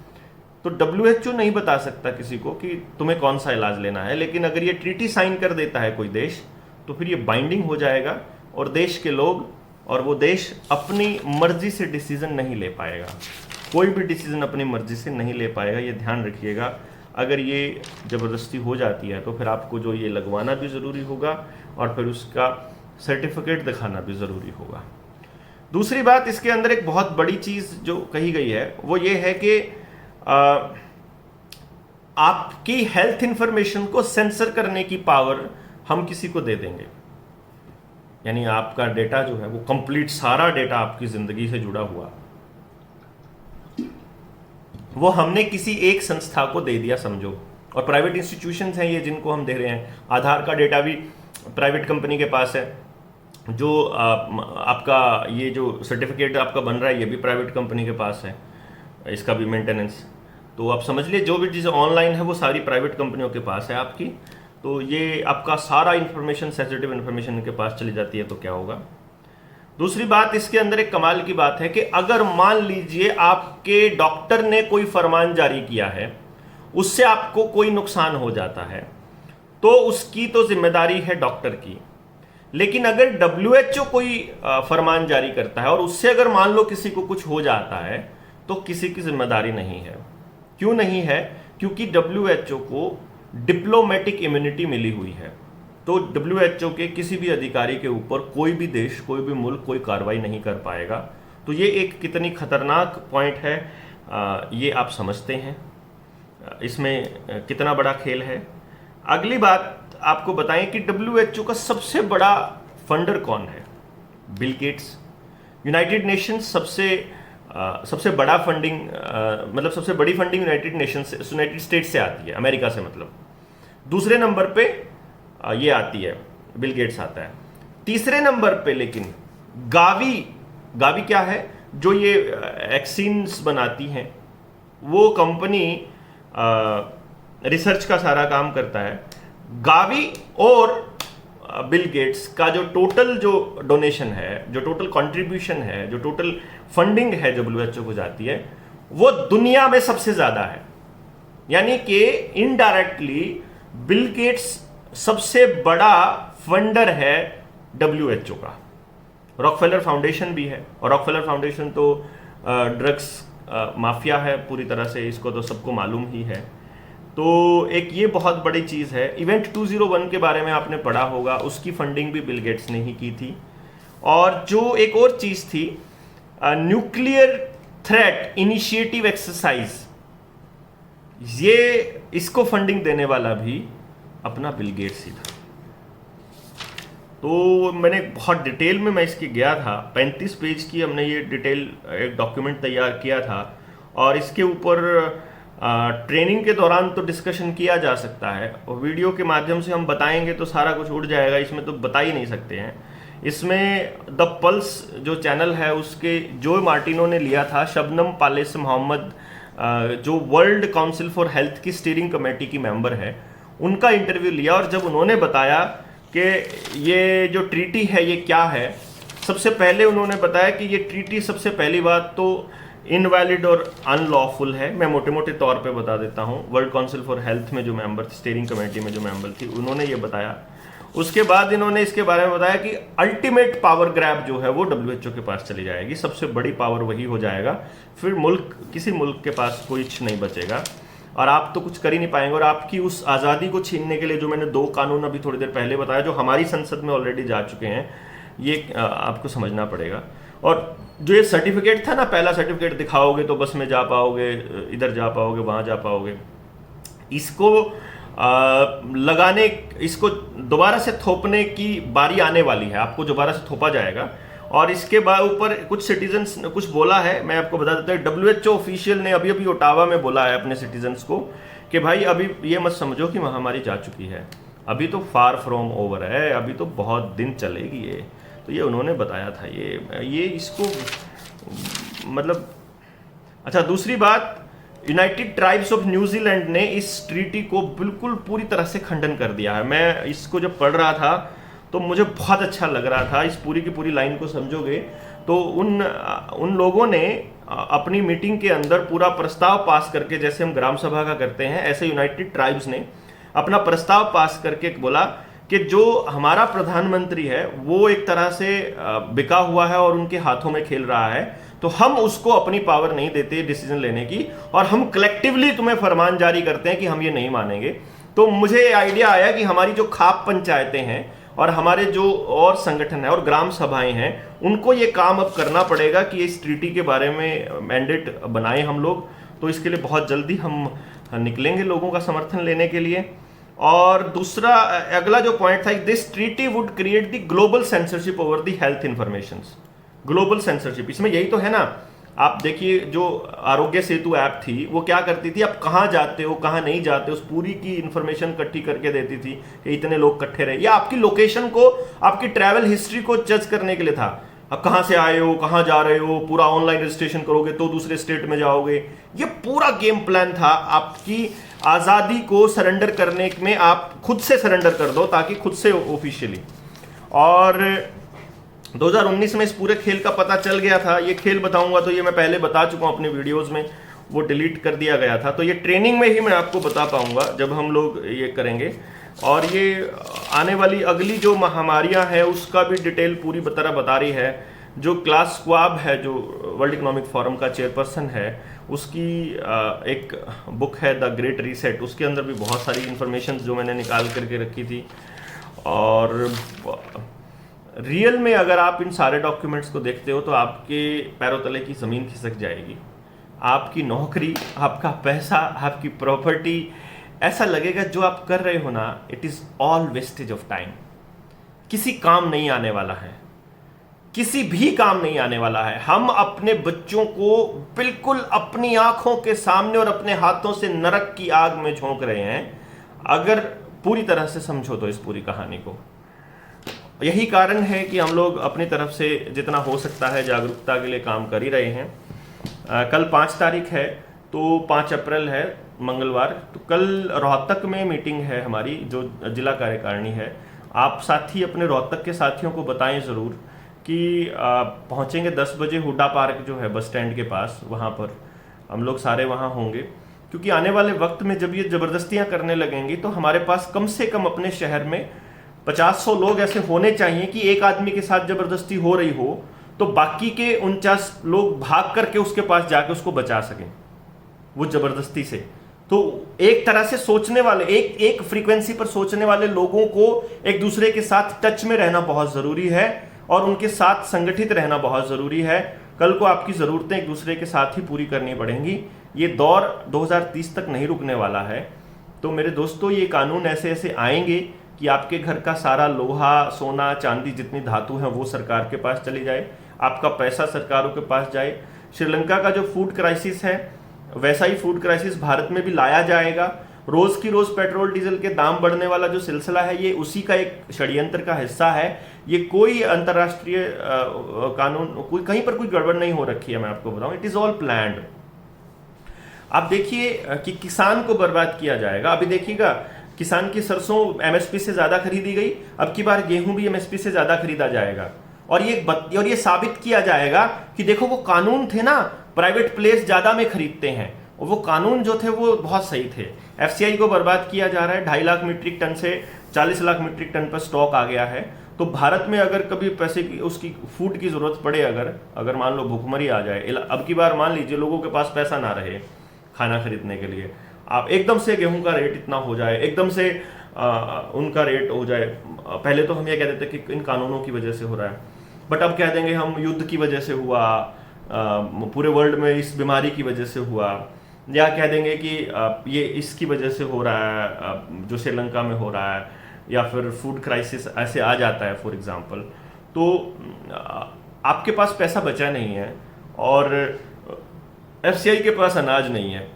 तो WHO नहीं बता सकता किसी को कि तुम्हें कौन सा इलाज लेना है, लेकिन अगर ये ट्रीटी साइन कर देता है कोई देश तो फिर ये बाइंडिंग हो जाएगा और देश के लोग और वो देश अपनी मर्जी से डिसीजन नहीं ले पाएगा। कोई भी डिसीजन अपनी मर्जी से नहीं ले पाएगा, ये ध्यान रखिएगा। अगर ये ज़बरदस्ती हो जाती है तो फिर आपको जो ये लगवाना भी ज़रूरी होगा और फिर उसका सर्टिफिकेट दिखाना भी ज़रूरी होगा। दूसरी बात, इसके अंदर एक बहुत बड़ी चीज़ जो कही गई है वो ये है कि आपकी हेल्थ इंफॉर्मेशन को सेंसर करने की पावर हम किसी को दे देंगे। यानी आपका डेटा जो है वो कंप्लीट सारा डेटा आपकी ज़िंदगी से जुड़ा हुआ वो हमने किसी एक संस्था को दे दिया समझो। और प्राइवेट इंस्टीट्यूशंस हैं ये जिनको हम दे रहे हैं। आधार का डेटा भी प्राइवेट कंपनी के पास है, जो आपका ये जो सर्टिफिकेट आपका बन रहा है ये भी प्राइवेट कंपनी के पास है, इसका भी मेंटेनेंस। तो आप समझ लीजिए जो भी चीज़ें ऑनलाइन है वो सारी प्राइवेट कंपनियों के पास है आपकी। तो ये आपका सारा इन्फॉर्मेशन, सेंसिटिव इन्फॉर्मेशन इनके पास चली जाती है तो क्या होगा। दूसरी बात, इसके अंदर एक कमाल की बात है कि अगर मान लीजिए आपके डॉक्टर ने कोई फरमान जारी किया है, उससे आपको कोई नुकसान हो जाता है तो उसकी तो जिम्मेदारी है डॉक्टर की। लेकिन अगर WHO कोई फरमान जारी करता है और उससे अगर मान लो किसी को कुछ हो जाता है तो किसी की जिम्मेदारी नहीं है। क्यों नहीं है? क्योंकि WHO को डिप्लोमेटिक इम्यूनिटी मिली हुई है। तो WHO के किसी भी अधिकारी के ऊपर कोई भी देश, कोई भी मुल्क कोई कार्रवाई नहीं कर पाएगा। तो ये एक कितनी खतरनाक पॉइंट है, ये आप समझते हैं इसमें कितना बड़ा खेल है। अगली बात आपको बताएं कि WHO का सबसे बड़ा फंडर कौन है? Bill Gates. यूनाइटेड नेशंस सबसे बड़ा फंडिंग मतलब सबसे बड़ी फंडिंग यूनाइटेड स्टेट्स से आती है, अमेरिका से मतलब। दूसरे नंबर पे ये आती है, बिल गेट्स आता है। तीसरे नंबर पे लेकिन गावी क्या है? जो ये वैक्सीन्स बनाती हैं वो कंपनी रिसर्च का सारा काम करता है। गावी और बिल गेट्स का जो टोटल जो डोनेशन है, जो टोटल कंट्रीब्यूशन है, जो टोटल फंडिंग है जो WHO को जाती है, वो दुनिया में सबसे ज्यादा है। यानी कि इनडायरेक्टली बिल गेट्स सबसे बड़ा फंडर है WHO का। रॉकफेलर फाउंडेशन भी है, और रॉकफेलर फाउंडेशन तो ड्रग्स माफिया है पूरी तरह से, इसको तो सबको मालूम ही है। तो एक ये बहुत बड़ी चीज़ है। इवेंट 201 के बारे में आपने पढ़ा होगा, उसकी फंडिंग भी बिल गेट्स ने ही की थी। और जो एक और चीज़ थी, न्यूक्लियर थ्रेट इनिशिएटिव एक्सरसाइज, ये इसको फंडिंग देने वाला भी अपना बिल गेट्स ही था। तो मैंने बहुत डिटेल में मैं इसकी गया था, 35 पेज की हमने ये डिटेल एक डॉक्यूमेंट तैयार किया था, और इसके ऊपर ट्रेनिंग के दौरान तो डिस्कशन किया जा सकता है, और वीडियो के माध्यम से हम बताएंगे तो सारा कुछ उड़ जाएगा, इसमें तो बता ही नहीं सकते हैं। इसमें द पल्स जो चैनल है उसके जो मार्टिनो ने लिया था, शबनम पालेस मोहम्मद जो वर्ल्ड काउंसिल फॉर हेल्थ की स्टीयरिंग कमेटी की मेंबर है, उनका इंटरव्यू लिया। और जब उन्होंने बताया कि ये जो ट्रीटी है ये क्या है, सबसे पहले उन्होंने बताया कि ये ट्रीटी सबसे पहली बात तो इनवैलिड और अनलॉफुल है। मैं मोटे मोटे तौर पे बता देता हूँ। वर्ल्ड काउंसिल फॉर हेल्थ में जो मेंबर थी, स्टीयरिंग कमेटी में जो मेंबर थी, उन्होंने ये बताया। उसके बाद इन्होंने इसके बारे में बताया कि अल्टीमेट पावर ग्रैब जो है वो WHO के पास चली जाएगी, सबसे बड़ी पावर वही हो जाएगा, फिर किसी मुल्क के पास कुछ नहीं बचेगा और आप तो कुछ कर ही नहीं पाएंगे। और आपकी उस आज़ादी को छीनने के लिए जो मैंने 2 कानून अभी थोड़ी देर पहले बताया, जो हमारी संसद में ऑलरेडी जा चुके हैं, ये आपको समझना पड़ेगा। और जो ये सर्टिफिकेट था ना, पहला सर्टिफिकेट दिखाओगे तो बस में जा पाओगे, इधर जा पाओगे, वहाँ जा पाओगे, इसको लगाने, इसको दोबारा से थोपने की बारी आने वाली है। आपको दोबारा से थोपा जाएगा। और इसके बाद ऊपर कुछ सिटीजन्स ने कुछ बोला है, मैं आपको बता देता हूँ। WHO ऑफिशियल ने अभी ओटावा में बोला है अपने सिटीजन्स को कि भाई अभी ये मत समझो कि महामारी जा चुकी है, अभी तो फार फ्रॉम ओवर है, अभी तो बहुत दिन चलेगी ये। तो ये उन्होंने बताया था। ये इसको मतलब अच्छा, दूसरी बात, यूनाइटेड ट्राइब्स ऑफ न्यूजीलैंड ने इस ट्रीटी को बिल्कुल पूरी तरह से खंडन कर दिया है। मैं इसको जब पढ़ रहा था तो मुझे बहुत अच्छा लग रहा था। इस पूरी की पूरी लाइन को समझोगे तो उन लोगों ने अपनी मीटिंग के अंदर पूरा प्रस्ताव पास करके, जैसे हम ग्राम सभा का करते हैं, ऐसे यूनाइटेड ट्राइब्स ने अपना प्रस्ताव पास करके बोला कि जो हमारा प्रधानमंत्री है वो एक तरह से बिका हुआ है और उनके हाथों में खेल रहा है, तो हम उसको अपनी पावर नहीं देते डिसीजन लेने की, और हम कलेक्टिवली तुम्हें फरमान जारी करते हैं कि हम ये नहीं मानेंगे। तो मुझे आइडिया आया कि हमारी जो खाप पंचायतें हैं और हमारे जो और संगठन है और ग्राम सभाएं हैं, उनको ये काम अब करना पड़ेगा कि इस ट्रीटी के बारे में मैंडेट बनाएं हम लोग। तो इसके लिए बहुत जल्दी हम निकलेंगे लोगों का समर्थन लेने के लिए। और दूसरा, अगला जो पॉइंट था, this treaty would create the global censorship over the health information. Global censorship, इसमें यही तो है ना। आप देखिए, जो आरोग्य सेतु ऐप थी वो क्या करती थी, आप कहाँ जाते हो कहाँ नहीं जाते, उस पूरी की इंफॉर्मेशन इकट्ठी करके देती थी कि इतने लोग इकट्ठे रहे, या आपकी लोकेशन को, आपकी ट्रैवल हिस्ट्री को जज करने के लिए था। अब कहाँ से आए हो, कहाँ जा रहे हो, पूरा ऑनलाइन रजिस्ट्रेशन करोगे तो दूसरे स्टेट में जाओगे। ये पूरा गेम प्लान था। आपकी आज़ादी को सरेंडर करने में आप खुद से सरेंडर कर दो, ताकि खुद से ऑफिशियली। और 2019 में इस पूरे खेल का पता चल गया था। ये खेल बताऊंगा तो ये मैं पहले बता चुका हूँ अपनी वीडियोस में, वो डिलीट कर दिया गया था। तो ये ट्रेनिंग में ही मैं आपको बता पाऊंगा जब हम लोग ये करेंगे। और ये आने वाली अगली जो महामारियां हैं उसका भी डिटेल पूरी तरह बता रही है। जो क्लास स्वाब है, जो वर्ल्ड इकोनॉमिक फोरम का चेयरपर्सन है, उसकी एक बुक है द ग्रेट रीसेट, उसके अंदर भी बहुत सारी इंफॉर्मेशन जो मैंने निकाल करके रखी थी। और रियल में अगर आप इन सारे डॉक्यूमेंट्स को देखते हो तो आपके पैरों तले की ज़मीन खिसक जाएगी। आपकी नौकरी, आपका पैसा, आपकी प्रॉपर्टी, ऐसा लगेगा जो आप कर रहे हो ना, it is all wastage of time. किसी काम नहीं आने वाला है, किसी भी काम नहीं आने वाला है। हम अपने बच्चों को बिल्कुल अपनी आंखों के सामने और अपने हाथों से नरक की आग में झोंक रहे हैं, अगर पूरी तरह से समझो तो इस पूरी कहानी को। यही कारण है कि हम लोग अपनी तरफ से जितना हो सकता है जागरूकता के लिए काम कर ही रहे हैं। कल 5 तारीख है, तो 5 अप्रैल है मंगलवार, तो कल रोहतक में मीटिंग है हमारी, जो जिला कार्यकारिणी है, आप साथी अपने रोहतक के साथियों को बताएं ज़रूर कि पहुंचेंगे 10 बजे हुड्डा पार्क जो है बस स्टैंड के पास, वहाँ पर हम लोग सारे वहाँ होंगे। क्योंकि आने वाले वक्त में जब ये ज़बरदस्तियाँ करने लगेंगी तो हमारे पास कम से कम अपने शहर में 50-100 लोग ऐसे होने चाहिए कि एक आदमी के साथ ज़बरदस्ती हो रही हो तो बाकी के 49 लोग भाग करके उसके पास जाके उसको बचा सकें वो ज़बरदस्ती से। तो एक तरह से सोचने वाले, एक फ्रीक्वेंसी पर सोचने वाले लोगों को एक दूसरे के साथ टच में रहना बहुत ज़रूरी है और उनके साथ संगठित रहना बहुत ज़रूरी है। कल को आपकी ज़रूरतें एक दूसरे के साथ ही पूरी करनी पड़ेंगी। ये दौर 2030 तक नहीं रुकने वाला है। तो मेरे दोस्तों, ये कानून ऐसे ऐसे आएंगे कि आपके घर का सारा लोहा, सोना, चांदी, जितनी धातु है वो सरकार के पास चली जाए, आपका पैसा सरकारों के पास जाए। श्रीलंका का जो फूड क्राइसिस है वैसा ही फूड क्राइसिस भारत में भी लाया जाएगा। रोज की रोज पेट्रोल डीजल के दाम बढ़ने वाला जो सिलसिला है ये उसी का एक षड्यंत्र का हिस्सा है। ये कोई अंतर्राष्ट्रीय कानून, कोई कहीं पर कोई गड़बड़ नहीं हो रखी है, मैं आपको बताऊं, इट इज ऑल प्लान्ड। आप देखिए कि किसान को बर्बाद किया जाएगा। अभी देखिएगा, किसान की सरसों एमएसपी से ज्यादा खरीदी गई, अब की बार गेहूं भी एमएसपी से ज्यादा खरीदा जाएगा। और ये साबित किया जाएगा कि देखो वो कानून थे ना, प्राइवेट प्लेयर्स ज्यादा में खरीदते हैं, और वो कानून जो थे वो बहुत सही थे। एफसीआई को बर्बाद किया जा रहा है, 2.5 लाख मीट्रिक टन से 40 लाख मीट्रिक टन पर स्टॉक आ गया है। तो भारत में अगर कभी पैसे की, उसकी फूड की जरूरत पड़े, अगर मान लो भूखमरी आ जाए, अब की बार मान लीजिए लोगों के पास पैसा ना रहे खाना खरीदने के लिए, आप एकदम से गेहूं का रेट इतना हो जाए, एकदम से उनका रेट हो जाए। पहले तो हम ये कहते थे कि इन कानूनों की वजह से हो रहा है, बट अब कह देंगे हम युद्ध की वजह से हुआ, पूरे वर्ल्ड में इस बीमारी की वजह से हुआ, या कह देंगे कि ये इसकी वजह से हो रहा है जो श्रीलंका में हो रहा है, या फिर फूड क्राइसिस ऐसे आ जाता है फॉर एग्जांपल। तो आपके पास पैसा बचा नहीं है और एफसीआई के पास अनाज नहीं है,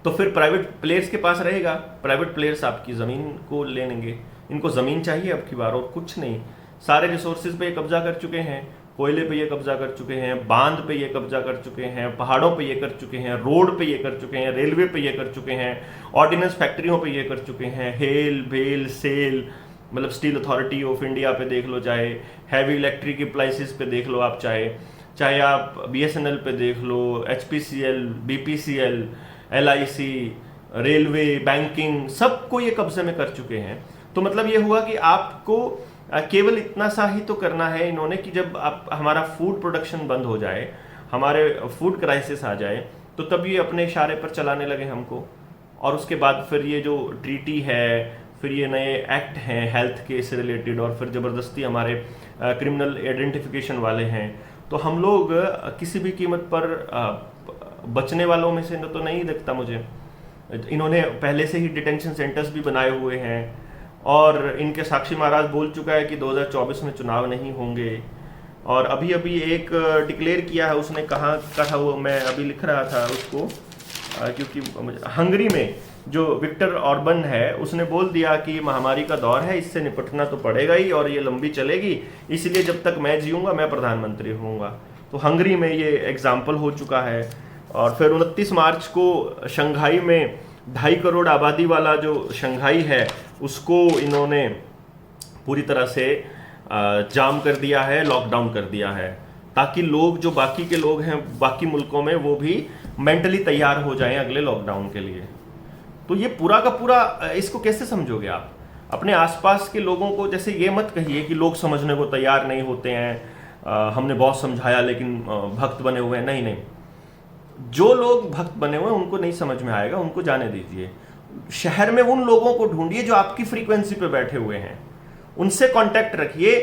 तो फिर प्राइवेट प्लेयर्स के पास रहेगा। प्राइवेट प्लेयर्स आपकी ज़मीन को ले लेंगे। इनको ज़मीन चाहिए अब की बार, और कुछ नहीं। सारे रिसोर्सेज पे ये कब्जा कर चुके हैं, कोयले पे ये कब्जा कर चुके हैं, बांध पे ये कब्जा कर चुके हैं, पहाड़ों पे ये कर चुके हैं, रोड पे ये कर चुके हैं, रेलवे पे ये कर चुके हैं, ऑर्डिनेंस फैक्ट्रियों पे ये कर चुके हैं, हेल भेल सेल, मतलब स्टील अथॉरिटी ऑफ इंडिया पे देख लो, चाहे हैवी इलेक्ट्रिक अप्लाइंसेस पे देख लो, आप चाहे आप बीएसएनएल पे देख लो, HPCL, BPCL, LIC, railway, banking, सबको ये कब्जे में कर चुके हैं। तो मतलब ये हुआ कि आपको केवल इतना सा ही तो करना है इन्होंने कि जब आप हमारा फूड प्रोडक्शन बंद हो जाए, हमारे फूड क्राइसिस आ जाए, तो तब ये अपने इशारे पर चलाने लगे हमको। और उसके बाद फिर ये जो ट्रीटी है, फिर ये नए एक्ट हैं हेल्थ के से रिलेटेड, और फिर ज़बरदस्ती हमारे क्रिमिनल आइडेंटिफिकेशन वाले हैं। तो हम लोग किसी भी कीमत पर बचने वालों में से तो नहीं दिखता मुझे। इन्होंने पहले से ही डिटेंशन सेंटर्स भी बनाए हुए हैं, और इनके साक्षी महाराज बोल चुका है कि 2024 में चुनाव नहीं होंगे। और अभी अभी एक डिक्लेयर किया है, उसने कहा था, वो मैं अभी लिख रहा था उसको, क्योंकि हंगरी में जो विक्टर ऑर्बन है उसने बोल दिया कि महामारी का दौर है, इससे निपटना तो पड़ेगा ही और ये लंबी चलेगी, इसलिए जब तक मैं जीऊँगा मैं प्रधानमंत्री होऊंगा। तो हंगरी में ये एग्जाम्पल हो चुका है। और फिर 29 मार्च को शंघाई में 2.5 करोड़ आबादी वाला जो शंघाई है उसको इन्होंने पूरी तरह से जाम कर दिया है, लॉकडाउन कर दिया है, ताकि लोग, जो बाकी के लोग हैं बाकी मुल्कों में, वो भी मेंटली तैयार हो जाएं अगले लॉकडाउन के लिए। तो ये पूरा का पूरा, इसको कैसे समझोगे आप? अपने आसपास के लोगों को जैसे ये मत कहिए कि लोग समझने को तैयार नहीं होते हैं, हमने बहुत समझाया लेकिन भक्त बने हुए हैं। नहीं, जो लोग भक्त बने हुए हैं उनको नहीं समझ में आएगा, उनको जाने दीजिए। शहर में उन लोगों को ढूंढिए जो आपकी फ्रीक्वेंसी पे बैठे हुए हैं, उनसे कांटेक्ट रखिए,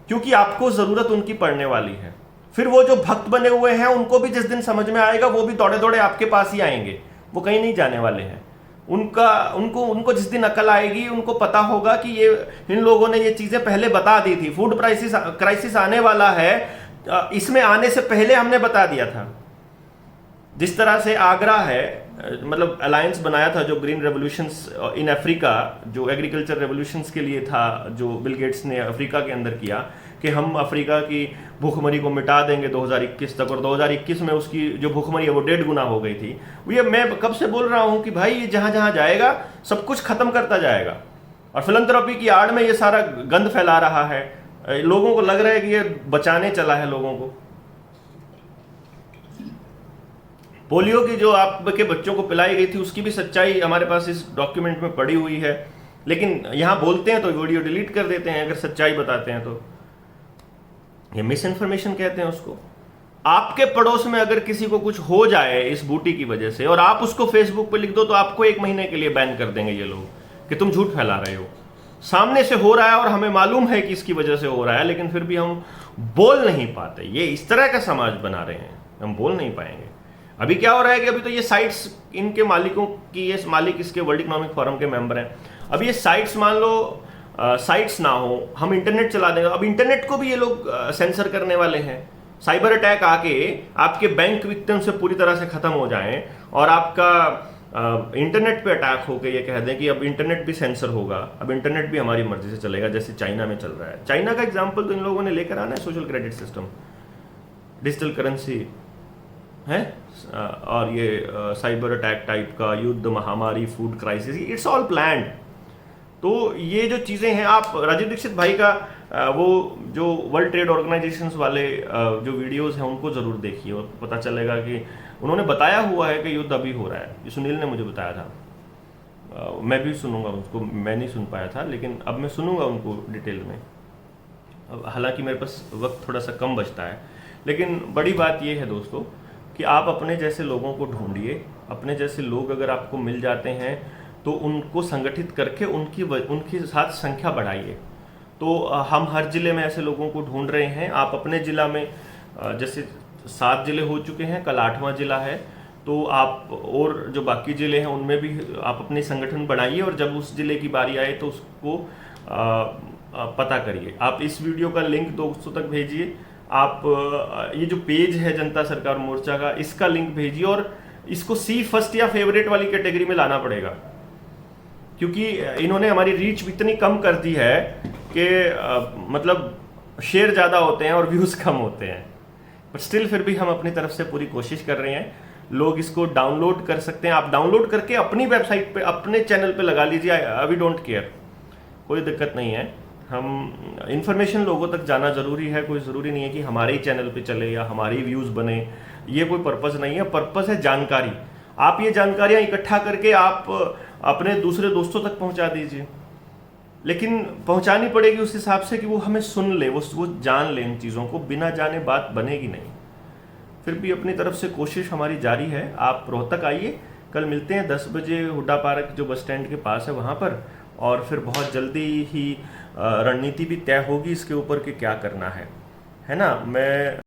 क्योंकि आपको जरूरत उनकी पड़ने वाली है। फिर वो जो भक्त बने हुए हैं उनको भी जिस दिन समझ में आएगा वो भी दौड़े दौड़े आपके पास ही आएंगे, वो कहीं नहीं जाने वाले हैं। उनको जिस दिन अकल आएगी, उनको पता होगा कि ये इन लोगों ने ये चीजें पहले बता दी थी, फूड क्राइसिस आने वाला है, इसमें आने से पहले हमने बता दिया था। जिस तरह से आगरा है, मतलब अलायंस बनाया था जो ग्रीन रेवोल्यूशंस इन अफ्रीका, जो एग्रीकल्चर रेवोल्यूशंस के लिए था, जो बिल गेट्स ने अफ्रीका के अंदर किया कि हम अफ्रीका की भूखमरी को मिटा देंगे 2021 तक, और 2021 में उसकी जो भूखमरी है वो 1.5 गुना हो गई थी। ये मैं कब से बोल रहा हूँ कि भाई ये जहाँ जहाँ जाएगा सब कुछ खत्म करता जाएगा। और फिलैंथ्रोपी की आड़ में ये सारा गंद फैला रहा है। लोगों को लग रहा है कि ये बचाने चला है लोगों को। पोलियो की जो आपके बच्चों को पिलाई गई थी उसकी भी सच्चाई हमारे पास इस डॉक्यूमेंट में पड़ी हुई है, लेकिन यहां बोलते हैं तो वीडियो डिलीट कर देते हैं अगर सच्चाई बताते हैं तो। ये मिस इन्फॉर्मेशन कहते हैं उसको। आपके पड़ोस में अगर किसी को कुछ हो जाए इस बूटी की वजह से और आप उसको फेसबुक पे लिख दो तो आपको 1 महीने के लिए बैन कर देंगे ये लोग कि तुम झूठ फैला रहे हो। सामने से हो रहा है और हमें मालूम है कि इसकी वजह से हो रहा है, लेकिन फिर भी हम बोल नहीं पाते। ये इस तरह का समाज बना रहे हैं, हम बोल नहीं पाएंगे। अभी क्या हो रहा है कि अभी तो ये साइट्स इनके मालिकों की, ये मालिक इसके वर्ल्ड इकोनॉमिक फोरम के मेंबर हैं। अब ये साइट्स मान लो साइट्स ना हो, हम इंटरनेट चला देंगे। अब इंटरनेट को भी ये लोग सेंसर करने वाले हैं। साइबर अटैक आके आपके बैंक विक्टिम से पूरी तरह से खत्म हो जाएं और आपका इंटरनेट पे अटैक होकर ये कह दें कि अब इंटरनेट भी सेंसर होगा, अब इंटरनेट भी हमारी मर्जी से चलेगा, जैसे चाइना में चल रहा है। चाइना का एग्जाम्पल तो इन लोगों ने लेकर आना है, social credit system, digital currency है, और ये साइबर अटैक टाइप का, युद्ध, महामारी, food crisis, it's all planned. तो ये जो चीज़ें हैं, आप राजीव दीक्षित भाई का वो जो वर्ल्ड ट्रेड ऑर्गेनाइजेशंस वाले जो वीडियोस हैं उनको ज़रूर देखिए और पता चलेगा कि उन्होंने बताया हुआ है कि युद्ध अभी हो रहा है। ये सुनील ने मुझे बताया था, मैं भी सुनूंगा उसको, मैं नहीं सुन पाया था लेकिन अब मैं सुनूंगा उनको डिटेल में। अब हालांकि मेरे पास वक्त थोड़ा सा कम बचता है, लेकिन बड़ी बात ये है दोस्तों कि आप अपने जैसे लोगों को ढूंढिए। अपने जैसे लोग अगर आपको मिल जाते हैं तो उनको संगठित करके उनकी साथ संख्या बढ़ाइए। तो हम हर जिले में ऐसे लोगों को ढूंढ रहे हैं। आप अपने जिला में जैसे 7 जिले हो चुके हैं, कल 8वां जिला है, तो आप और जो बाकी जिले हैं उनमें भी आप अपने संगठन बढ़ाइए और जब उस जिले की बारी आए तो उसको पता करिए। आप इस वीडियो का लिंक दोस्तों तक भेजिए। आप ये जो पेज है जनता सरकार मोर्चा का, इसका लिंक भेजिए और इसको सी फर्स्ट या फेवरेट वाली कैटेगरी में लाना पड़ेगा, क्योंकि इन्होंने हमारी रीच इतनी कम कर दी है कि मतलब शेयर ज़्यादा होते हैं और व्यूज़ कम होते हैं। बट स्टिल फिर भी हम अपनी तरफ से पूरी कोशिश कर रहे हैं। लोग इसको डाउनलोड कर सकते हैं, आप डाउनलोड करके अपनी वेबसाइट पे, अपने चैनल पे लगा लीजिए। वी डोंट केयर, कोई दिक्कत नहीं है। हम इंफॉर्मेशन लोगों तक जाना ज़रूरी है, कोई ज़रूरी नहीं है कि हमारे ही चैनल पे चले या हमारे ही व्यूज़ बने, ये कोई पर्पज़ नहीं है। पर्पज़ है जानकारी। आप ये जानकारियाँ इकट्ठा करके आप अपने दूसरे दोस्तों तक पहुँचा दीजिए, लेकिन पहुँचानी पड़ेगी उस हिसाब से कि वो हमें सुन ले, वो जान ले इन चीज़ों को। बिना जाने बात बनेगी नहीं। फिर भी अपनी तरफ से कोशिश हमारी जारी है। आप रोहतक आइए, कल मिलते हैं 10 बजे हुड्डा पार्क जो बस स्टैंड के पास है वहाँ पर, और फिर बहुत जल्दी ही रणनीति भी तय होगी इसके ऊपर कि क्या करना है ना। मैं